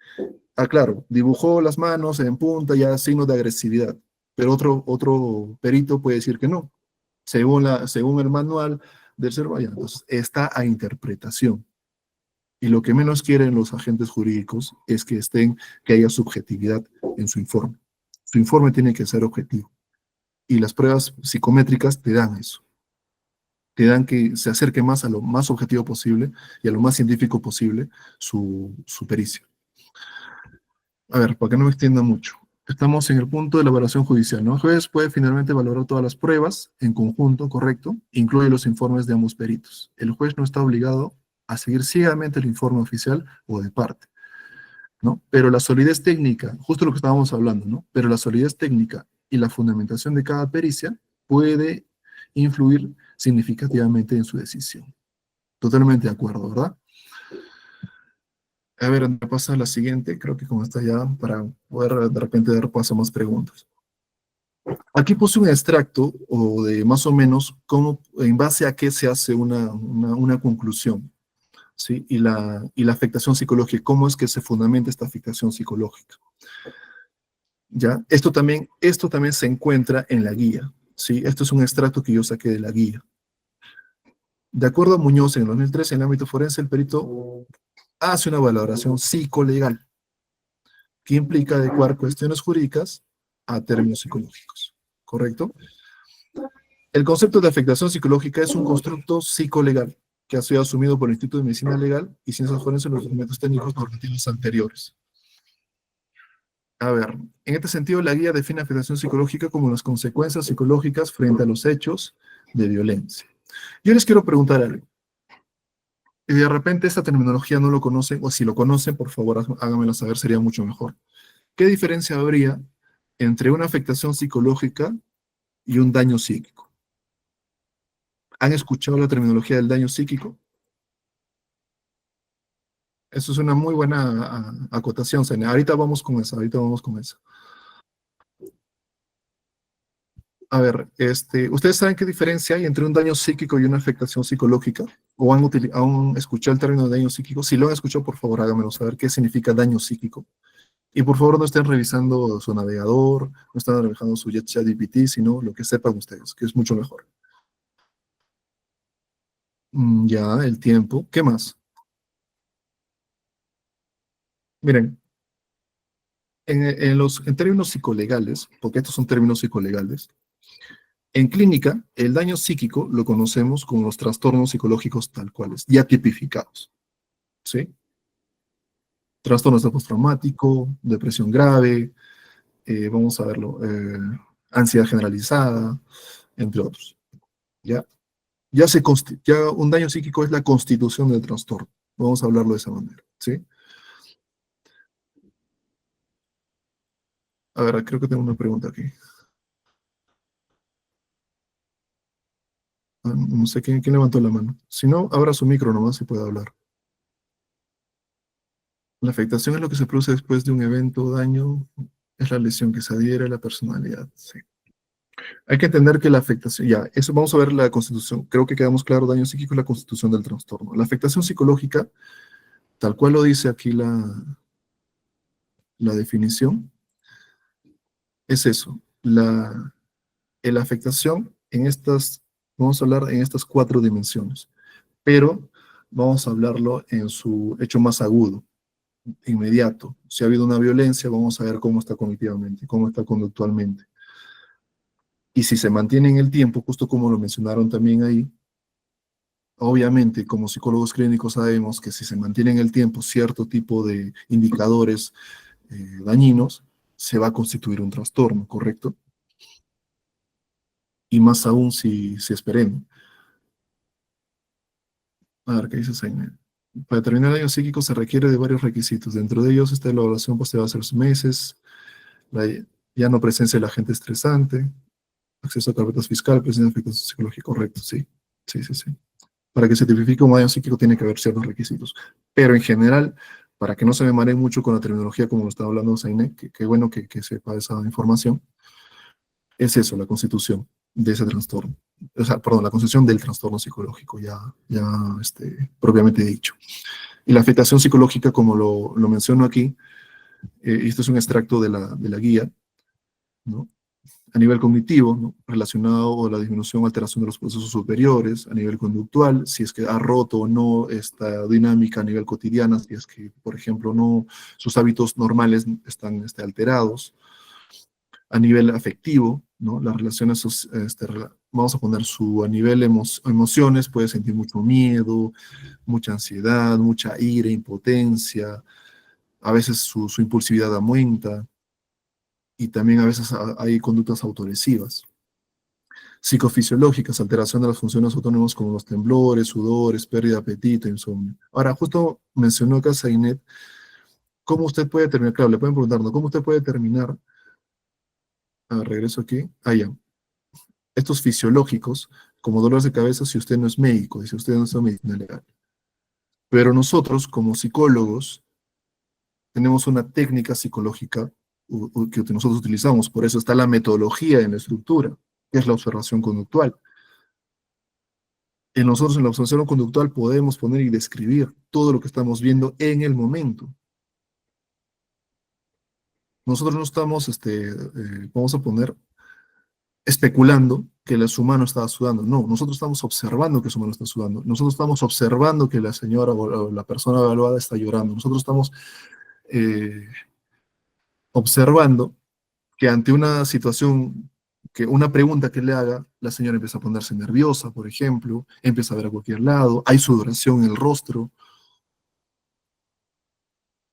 claro, dibujó las manos en punta, ya signos de agresividad, pero otro perito puede decir que no, según el manual del ser humano. Entonces, está a interpretación. Y lo que menos quieren los agentes jurídicos es que haya subjetividad en su informe. Su informe tiene que ser objetivo. Y las pruebas psicométricas te dan eso. Te dan que se acerque más a lo más objetivo posible y a lo más científico posible su pericia. A ver, para que no me extienda mucho. Estamos en el punto de la evaluación judicial, ¿no? El juez puede finalmente valorar todas las pruebas en conjunto, correcto, incluye los informes de ambos peritos. El juez no está obligado a seguir ciegamente el informe oficial o de parte, ¿no? Pero la solidez técnica, justo lo que estábamos hablando, ¿no? Pero la solidez técnica y la fundamentación de cada pericia puede influir significativamente en su decisión. Totalmente de acuerdo, ¿verdad? A ver, me pasa a la siguiente, creo que con esta ya, para poder de repente dar paso a más preguntas. Aquí puse un extracto, o de más o menos, cómo, en base a qué se hace una conclusión, ¿sí? Y la afectación psicológica, cómo es que se fundamenta esta afectación psicológica. ¿Ya? Esto también se encuentra en la guía, ¿sí? Esto es un extracto que yo saqué de la guía. De acuerdo a Muñoz, en el 2013, en el ámbito forense, el perito hace una valoración psicolegal que implica adecuar cuestiones jurídicas a términos psicológicos, ¿correcto? El concepto de afectación psicológica es un constructo psicolegal que ha sido asumido por el Instituto de Medicina Legal y Ciencias Forenses en los documentos técnicos normativos anteriores. A ver, en este sentido, la guía define afectación psicológica como las consecuencias psicológicas frente a los hechos de violencia. Yo les quiero preguntar algo. Y de repente esta terminología no lo conocen, o si lo conocen, por favor, háganmelo saber, sería mucho mejor. ¿Qué diferencia habría entre una afectación psicológica y un daño psíquico? ¿Han escuchado la terminología del daño psíquico? Eso es una muy buena acotación, Sene. Ahorita vamos con eso. A ver, ¿ustedes saben qué diferencia hay entre un daño psíquico y una afectación psicológica? ¿O han escuchado el término de daño psíquico? Si lo han escuchado, por favor, háganmelo saber qué significa daño psíquico. Y por favor, no estén revisando su navegador, no estén revisando su ChatGPT, sino lo que sepan ustedes, que es mucho mejor. Ya, el tiempo. ¿Qué más? Miren, en términos psicolegales, porque estos son términos psicolegales, en clínica, el daño psíquico lo conocemos como los trastornos psicológicos tal cuales, ya tipificados, ¿sí? Trastornos de postraumático, depresión grave, vamos a verlo, ansiedad generalizada, entre otros, ¿ya? Ya un daño psíquico es la constitución del trastorno, vamos a hablarlo de esa manera, ¿sí? A ver, creo que tengo una pregunta aquí. No sé quién levantó la mano. Si no, abra su micro nomás y puede hablar. La afectación es lo que se produce después de un evento o daño, es la lesión que se adhiere a la personalidad. Sí. Hay que entender que la afectación, ya, eso vamos a ver la constitución, creo que quedamos claro, daño psíquico es la constitución del trastorno. La afectación psicológica tal cual lo dice aquí la definición, es eso, la afectación en estas, vamos a hablar en estas 4 dimensiones, pero vamos a hablarlo en su hecho más agudo, inmediato. Si ha habido una violencia, vamos a ver cómo está cognitivamente, cómo está conductualmente. Y si se mantiene en el tiempo, justo como lo mencionaron también ahí, obviamente como psicólogos clínicos sabemos que si se mantiene en el tiempo cierto tipo de indicadores dañinos, se va a constituir un trastorno, ¿correcto? Y más aún si esperemos. A ver, ¿qué dice Sainer? Para determinar daño psíquico se requiere de varios requisitos. Dentro de ellos está la evaluación posterior a 6 meses, la ya no presencia del agente estresante, acceso a carpetas fiscal, presencia de efectos psicológicos, correcto, sí. Sí, sí, sí. Para que se tipifique un daño psíquico tiene que haber ciertos requisitos. Pero en general, para que no se me maree mucho con la terminología como lo estaba hablando Zainek, que bueno que sepa esa información, es eso, la constitución de ese trastorno. O sea, perdón, la constitución del trastorno psicológico, ya propiamente dicho. Y la afectación psicológica, como lo menciono aquí, y esto es un extracto de la guía, ¿no? A nivel cognitivo, ¿no? Relacionado a la disminución o alteración de los procesos superiores, a nivel conductual, si es que ha roto o no esta dinámica a nivel cotidiana, si es que, por ejemplo, no, sus hábitos normales están alterados, a nivel afectivo, ¿no? Las relaciones, vamos a poner a nivel emociones, puede sentir mucho miedo, mucha ansiedad, mucha ira, impotencia, a veces su impulsividad aumenta, y también a veces hay conductas autolesivas. Psicofisiológicas, alteración de las funciones autónomas como los temblores, sudores, pérdida de apetito, insomnio. Ahora, justo mencionó acá Zainet, ¿cómo usted puede determinar? Claro, le pueden preguntar, ¿no? ¿Cómo usted puede determinar? Regreso aquí. Ya. Estos fisiológicos, como dolores de cabeza, si usted no es médico, si usted no es medicina legal. Pero nosotros, como psicólogos, tenemos una técnica psicológica que nosotros utilizamos, por eso está la metodología en la estructura, que es la observación conductual. Nosotros en la observación conductual podemos poner y describir todo lo que estamos viendo en el momento. Nosotros no estamos, vamos a poner, especulando que su mano estaba sudando. No, nosotros estamos observando que su mano está sudando. Nosotros estamos observando que la señora o la persona evaluada está llorando. Nosotros estamos observando que ante una situación, que una pregunta que le haga, la señora empieza a ponerse nerviosa, por ejemplo, empieza a ver a cualquier lado, hay sudoración en el rostro,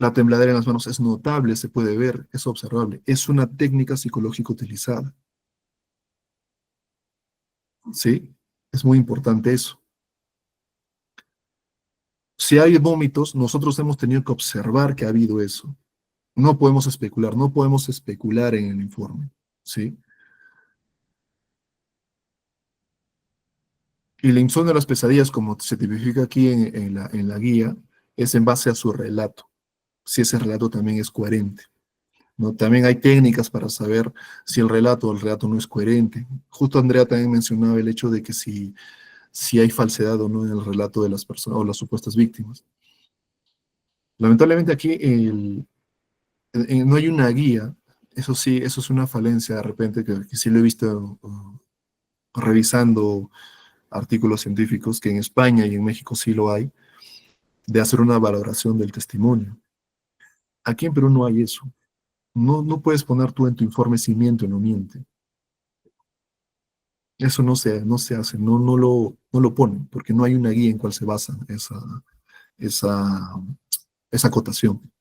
la tembladera en las manos es notable, se puede ver, es observable. Es una técnica psicológica utilizada. ¿Sí? Es muy importante eso. Si hay vómitos, nosotros hemos tenido que observar que ha habido eso. No podemos especular en el informe. ¿Sí? Y la insomnio de las pesadillas, como se tipifica aquí en la guía, es en base a su relato. Si ese relato también es coherente, ¿no? También hay técnicas para saber si el relato o el relato no es coherente. Justo Andrea también mencionaba el hecho de que si hay falsedad o no en el relato de las personas o las supuestas víctimas. Lamentablemente aquí no hay una guía, eso sí, eso es una falencia de repente que sí lo he visto revisando artículos científicos, que en España y en México sí lo hay, de hacer una valoración del testimonio. Aquí en Perú no hay eso. No puedes poner tú en tu informe si miente o no miente. Eso no se hace, no lo ponen, porque no hay una guía en cual se basa esa, esa acotación.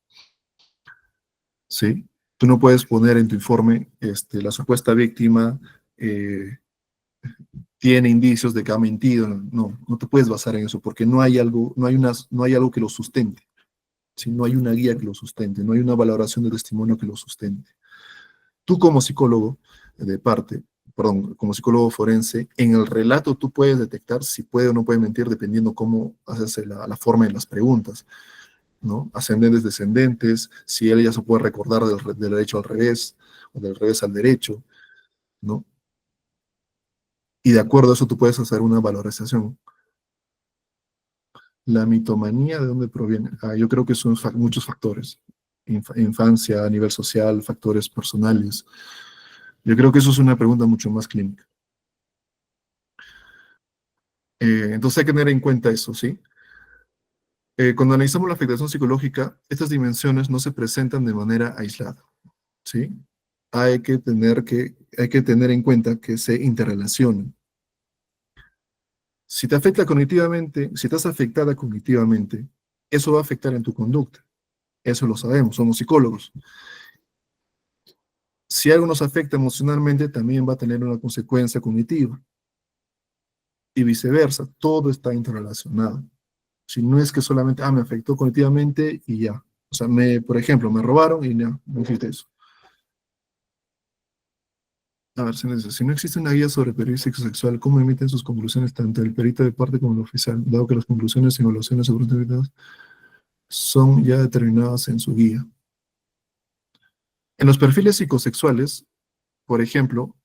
¿Sí? Tú no puedes poner en tu informe, la supuesta víctima tiene indicios de que ha mentido. No te puedes basar en eso, porque no hay algo que lo sustente. ¿Sí? No hay una guía que lo sustente, no hay una valoración de testimonio que lo sustente. Tú como psicólogo como psicólogo forense, en el relato tú puedes detectar si puede o no puede mentir dependiendo cómo haces la forma de las preguntas, ¿no? Ascendentes, descendentes, si él ya se puede recordar del derecho al revés o del revés al derecho, ¿no? Y de acuerdo a eso tú puedes hacer una valorización. La mitomanía, ¿de dónde proviene? Yo creo que son muchos factores. Infancia, a nivel social, factores personales. Yo creo que eso es una pregunta mucho más clínica. Entonces hay que tener en cuenta eso, ¿sí? Cuando analizamos la afectación psicológica, estas dimensiones no se presentan de manera aislada, ¿sí? Hay que tener en cuenta que se interrelacionan. Si te afecta cognitivamente, si estás afectada cognitivamente, eso va a afectar en tu conducta. Eso lo sabemos, somos psicólogos. Si algo nos afecta emocionalmente, también va a tener una consecuencia cognitiva. Y viceversa, todo está interrelacionado. Si no es que solamente, me afectó cognitivamente y ya. O sea, por ejemplo, me robaron y ya, no existe eso. A ver, si no existe una guía sobre periodística sexual, ¿cómo emiten sus conclusiones tanto el perito de parte como el oficial, dado que las conclusiones y evaluaciones sobre actividades son ya determinadas en su guía? En los perfiles psicosexuales, por ejemplo,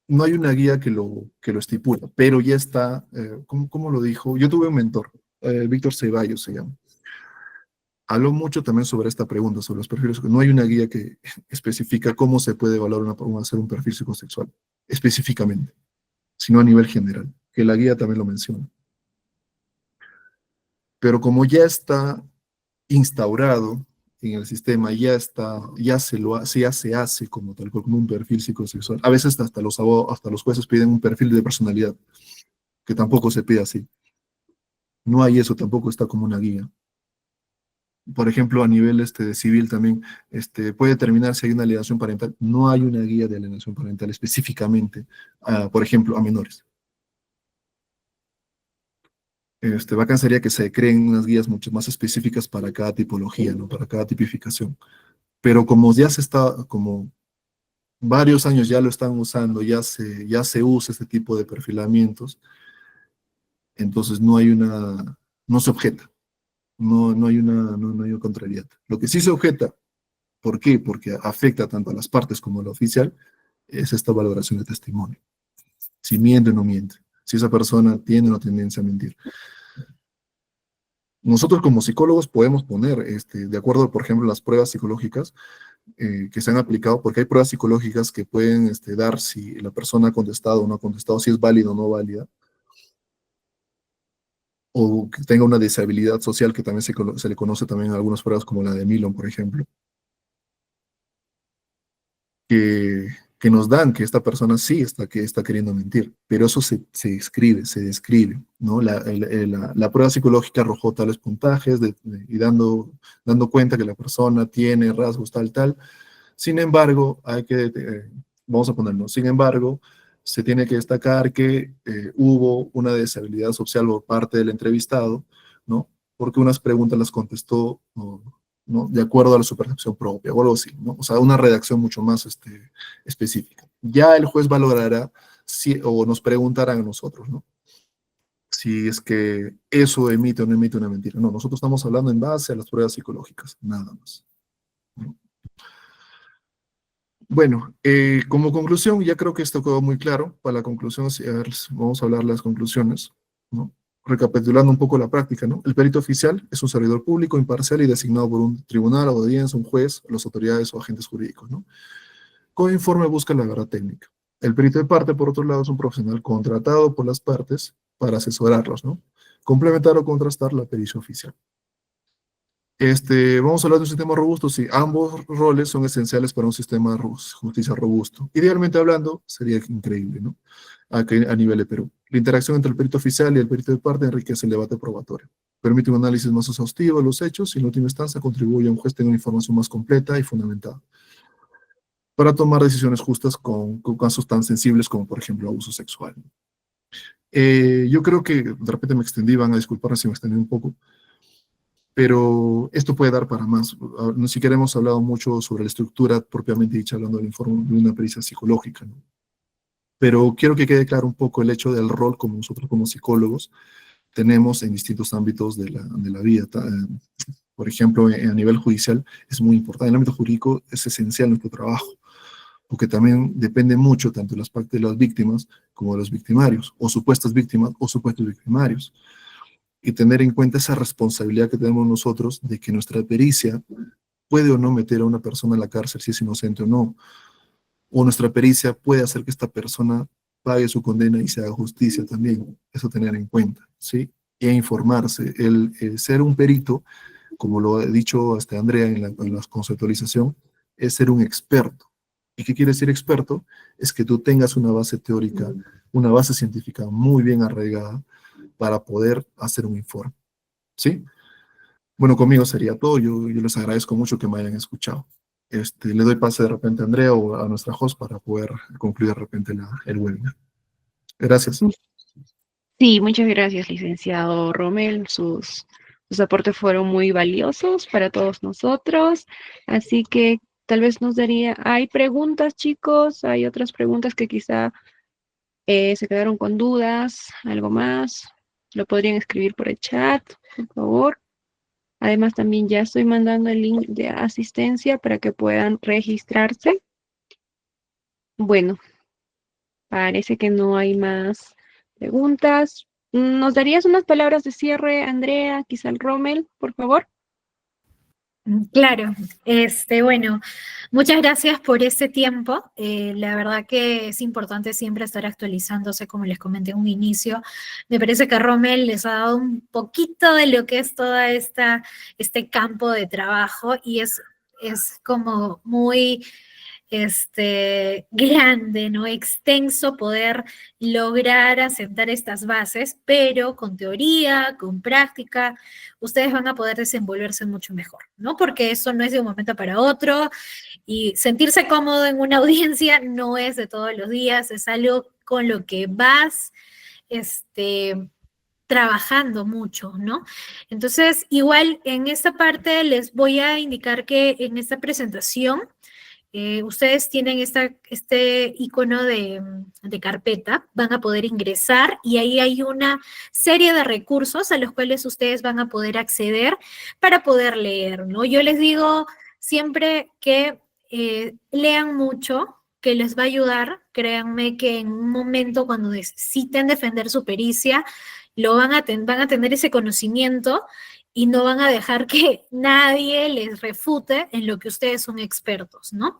no hay una guía que lo estipula, pero ya está, ¿cómo lo dijo? Yo tuve un mentor, Víctor Ceballos se llama. Habló mucho también sobre esta pregunta, sobre los perfiles. No hay una guía que especifica cómo se puede evaluar hacer un perfil psicosexual, específicamente, sino a nivel general, que la guía también lo menciona. Pero como ya está instaurado en el sistema, ya se hace como tal cual, como un perfil psicosexual. A veces hasta los jueces piden un perfil de personalidad, que tampoco se pide así. No hay eso, tampoco está como una guía. Por ejemplo, a nivel de civil también puede determinar si hay una alienación parental. No hay una guía de alienación parental específicamente, por ejemplo, a menores. Bacán sería que se creen unas guías mucho más específicas para cada tipología, ¿no? Para cada tipificación. Pero como como varios años ya lo están usando, ya se usa este tipo de perfilamientos, entonces no se objeta, no hay una contrariedad. Lo que sí se objeta, ¿por qué? Porque afecta tanto a las partes como al oficial, es esta valoración de testimonio. Si miente o no miente, si esa persona tiene una tendencia a mentir. Nosotros como psicólogos podemos poner, de acuerdo, por ejemplo, las pruebas psicológicas que se han aplicado, porque hay pruebas psicológicas que pueden dar si la persona ha contestado o no ha contestado, si es válida o no válida, o que tenga una disabilidad social, que también se le conoce también en algunas pruebas como la de Milon, por ejemplo, que nos dan que esta persona sí está queriendo mentir, pero eso se describe, ¿no? La prueba psicológica arrojó tales puntajes y dando cuenta que la persona tiene rasgos tal. Sin embargo, vamos a ponerlo, sin embargo, se tiene que destacar que hubo una deshabilidad social por parte del entrevistado, ¿no? Porque unas preguntas las contestó, ¿no? De acuerdo a su percepción propia, o algo así, ¿no? O sea, una redacción mucho más específica. Ya el juez valorará o nos preguntarán a nosotros, ¿no? Si es que eso emite o no emite una mentira. No, nosotros estamos hablando en base a las pruebas psicológicas, nada más, ¿no? Bueno, como conclusión, ya creo que esto quedó muy claro. Para la conclusión, vamos a hablar las conclusiones, ¿no? Recapitulando un poco la práctica, ¿no? El perito oficial es un servidor público imparcial y designado por un tribunal, audiencia, un juez, las autoridades o agentes jurídicos, ¿no? Con informe busca la verdad técnica. El perito de parte, por otro lado, es un profesional contratado por las partes para asesorarlos, ¿no? Complementar o contrastar la pericia oficial. Vamos a hablar de un sistema robusto. Sí, ambos roles son esenciales para un sistema de justicia robusto. Idealmente hablando, sería increíble, ¿no? A nivel de Perú. La interacción entre el perito oficial y el perito de parte enriquece el debate probatorio. Permite un análisis más exhaustivo de los hechos y, en última instancia, contribuye a un juez tenga una información más completa y fundamentada para tomar decisiones justas con casos tan sensibles como, por ejemplo, abuso sexual. Yo creo que, de repente me extendí, van a disculparme si me extendí un poco, pero esto puede dar para más. Ni siquiera hemos hablado mucho sobre la estructura propiamente dicha, hablando del informe de una pericia psicológica, ¿no? Pero quiero que quede claro un poco el hecho del rol como nosotros como psicólogos tenemos en distintos ámbitos de la vida. Por ejemplo, a nivel judicial es muy importante. En el ámbito jurídico es esencial nuestro trabajo, porque también depende mucho tanto de las partes de las víctimas como de los victimarios, o supuestas víctimas o supuestos victimarios. y tener en cuenta esa responsabilidad que tenemos nosotros de que nuestra pericia puede o no meter a una persona a la cárcel si es inocente o no, o nuestra pericia puede hacer que esta persona pague su condena y se haga justicia también. Eso tener en cuenta, ¿sí? Y a informarse. El ser un perito, como lo ha dicho hasta Andrea en la conceptualización, es ser un experto. ¿Y qué quiere decir experto? Es que tú tengas una base teórica, una base científica muy bien arraigada para poder hacer un informe, ¿sí? Bueno, conmigo sería todo. Yo les agradezco mucho que me hayan escuchado. Le doy pase de repente a Andrea o a nuestra host para poder concluir de repente el webinar. Gracias. Sí, muchas gracias, licenciado Rommel. Sus aportes fueron muy valiosos para todos nosotros. Así que tal vez nos daría... Hay preguntas, chicos. Hay otras preguntas que quizá se quedaron con dudas. ¿Algo más? Lo podrían escribir por el chat, por favor. Además, también ya estoy mandando el link de asistencia para que puedan registrarse. Bueno, parece que no hay más preguntas. ¿Nos darías unas palabras de cierre, Andrea, quizá el Rommel, por favor? Claro, bueno, muchas gracias por este tiempo. La verdad que es importante siempre estar actualizándose, como les comenté en un inicio. Me parece que Rommel les ha dado un poquito de lo que es toda este campo de trabajo y es como muy grande, ¿no? Extenso poder lograr asentar estas bases, pero con teoría, con práctica, ustedes van a poder desenvolverse mucho mejor, ¿no? Porque eso no es de un momento para otro y sentirse cómodo en una audiencia no es de todos los días, es algo con lo que vas, trabajando mucho, ¿no? Entonces, igual en esta parte les voy a indicar que en esta presentación ustedes tienen este icono de carpeta, van a poder ingresar y ahí hay una serie de recursos a los cuales ustedes van a poder acceder para poder leer, ¿no? Yo les digo siempre que lean mucho, que les va a ayudar. Créanme que en un momento cuando necesiten defender su pericia, van a tener ese conocimiento y no van a dejar que nadie les refute en lo que ustedes son expertos, ¿no?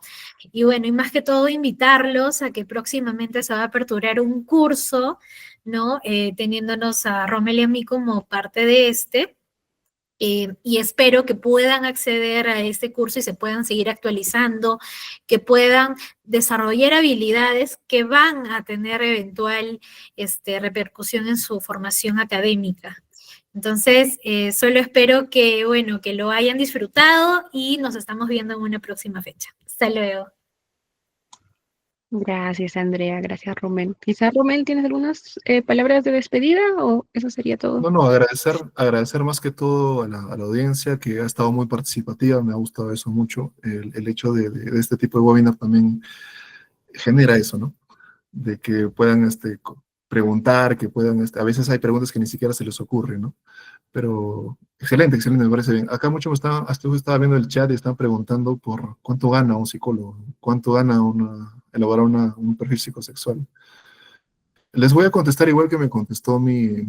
Y bueno, y más que todo invitarlos a que próximamente se va a aperturar un curso, ¿no? Teniéndonos a Rommel y a mí como parte de y espero que puedan acceder a este curso y se puedan seguir actualizando, que puedan desarrollar habilidades que van a tener eventual repercusión en su formación académica. Entonces, solo espero que, bueno, que lo hayan disfrutado y nos estamos viendo en una próxima fecha. Hasta luego. Gracias, Andrea. Gracias, Rommel. Quizá, Rommel, ¿tienes algunas palabras de despedida o eso sería todo? No, agradecer más que todo a la audiencia que ha estado muy participativa, me ha gustado eso mucho. El hecho de este tipo de webinar también genera eso, ¿no? De que puedan preguntar, que puedan, a veces hay preguntas que ni siquiera se les ocurre, ¿no? Pero excelente, me parece bien. Acá mucho estaba viendo el chat y están preguntando por cuánto gana un psicólogo, cuánto gana elaborar un perfil psicosexual. Les voy a contestar igual que me contestó mi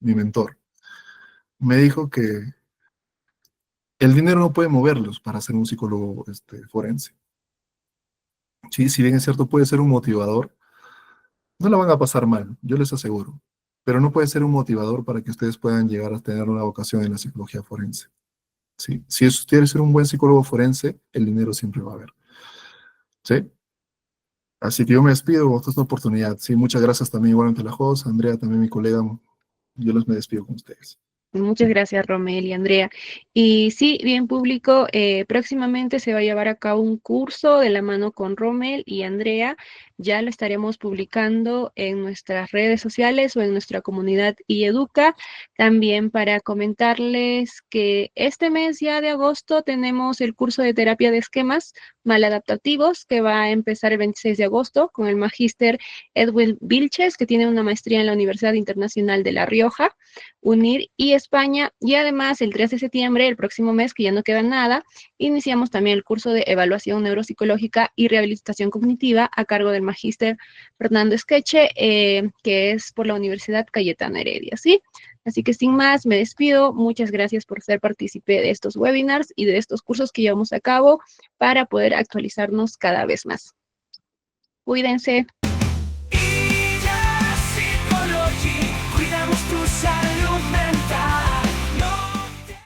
mentor. Me dijo que el dinero no puede moverlos para ser un psicólogo forense. Sí, si bien es cierto, puede ser un motivador, no la van a pasar mal, yo les aseguro, pero no puede ser un motivador para que ustedes puedan llegar a tener una vocación en la psicología forense. ¿Sí? Si ustedes ser un buen psicólogo forense, el dinero siempre va a haber. ¿Sí? Así que yo me despido, esta es una oportunidad. Sí, muchas gracias también igualmente a la host, Andrea, también mi colega, yo me despido con ustedes. Muchas gracias, Rommel y Andrea. Y sí, bien público, próximamente se va a llevar a cabo un curso de la mano con Rommel y Andrea. Ya lo estaremos publicando en nuestras redes sociales o en nuestra comunidad iEduca. También para comentarles que este mes ya de agosto tenemos el curso de terapia de esquemas maladaptativos que va a empezar el 26 de agosto con el magíster Edwin Vilches, que tiene una maestría en la Universidad Internacional de La Rioja. UNIR y España. Y además, el 3 de septiembre, el próximo mes, que ya no queda nada, iniciamos también el curso de evaluación neuropsicológica y rehabilitación cognitiva a cargo del magíster Fernando Esqueche, que es por la Universidad Cayetana Heredia, ¿sí? Así que sin más, me despido. Muchas gracias por ser partícipe de estos webinars y de estos cursos que llevamos a cabo para poder actualizarnos cada vez más. Cuídense. Psicología, cuidamos tu salud.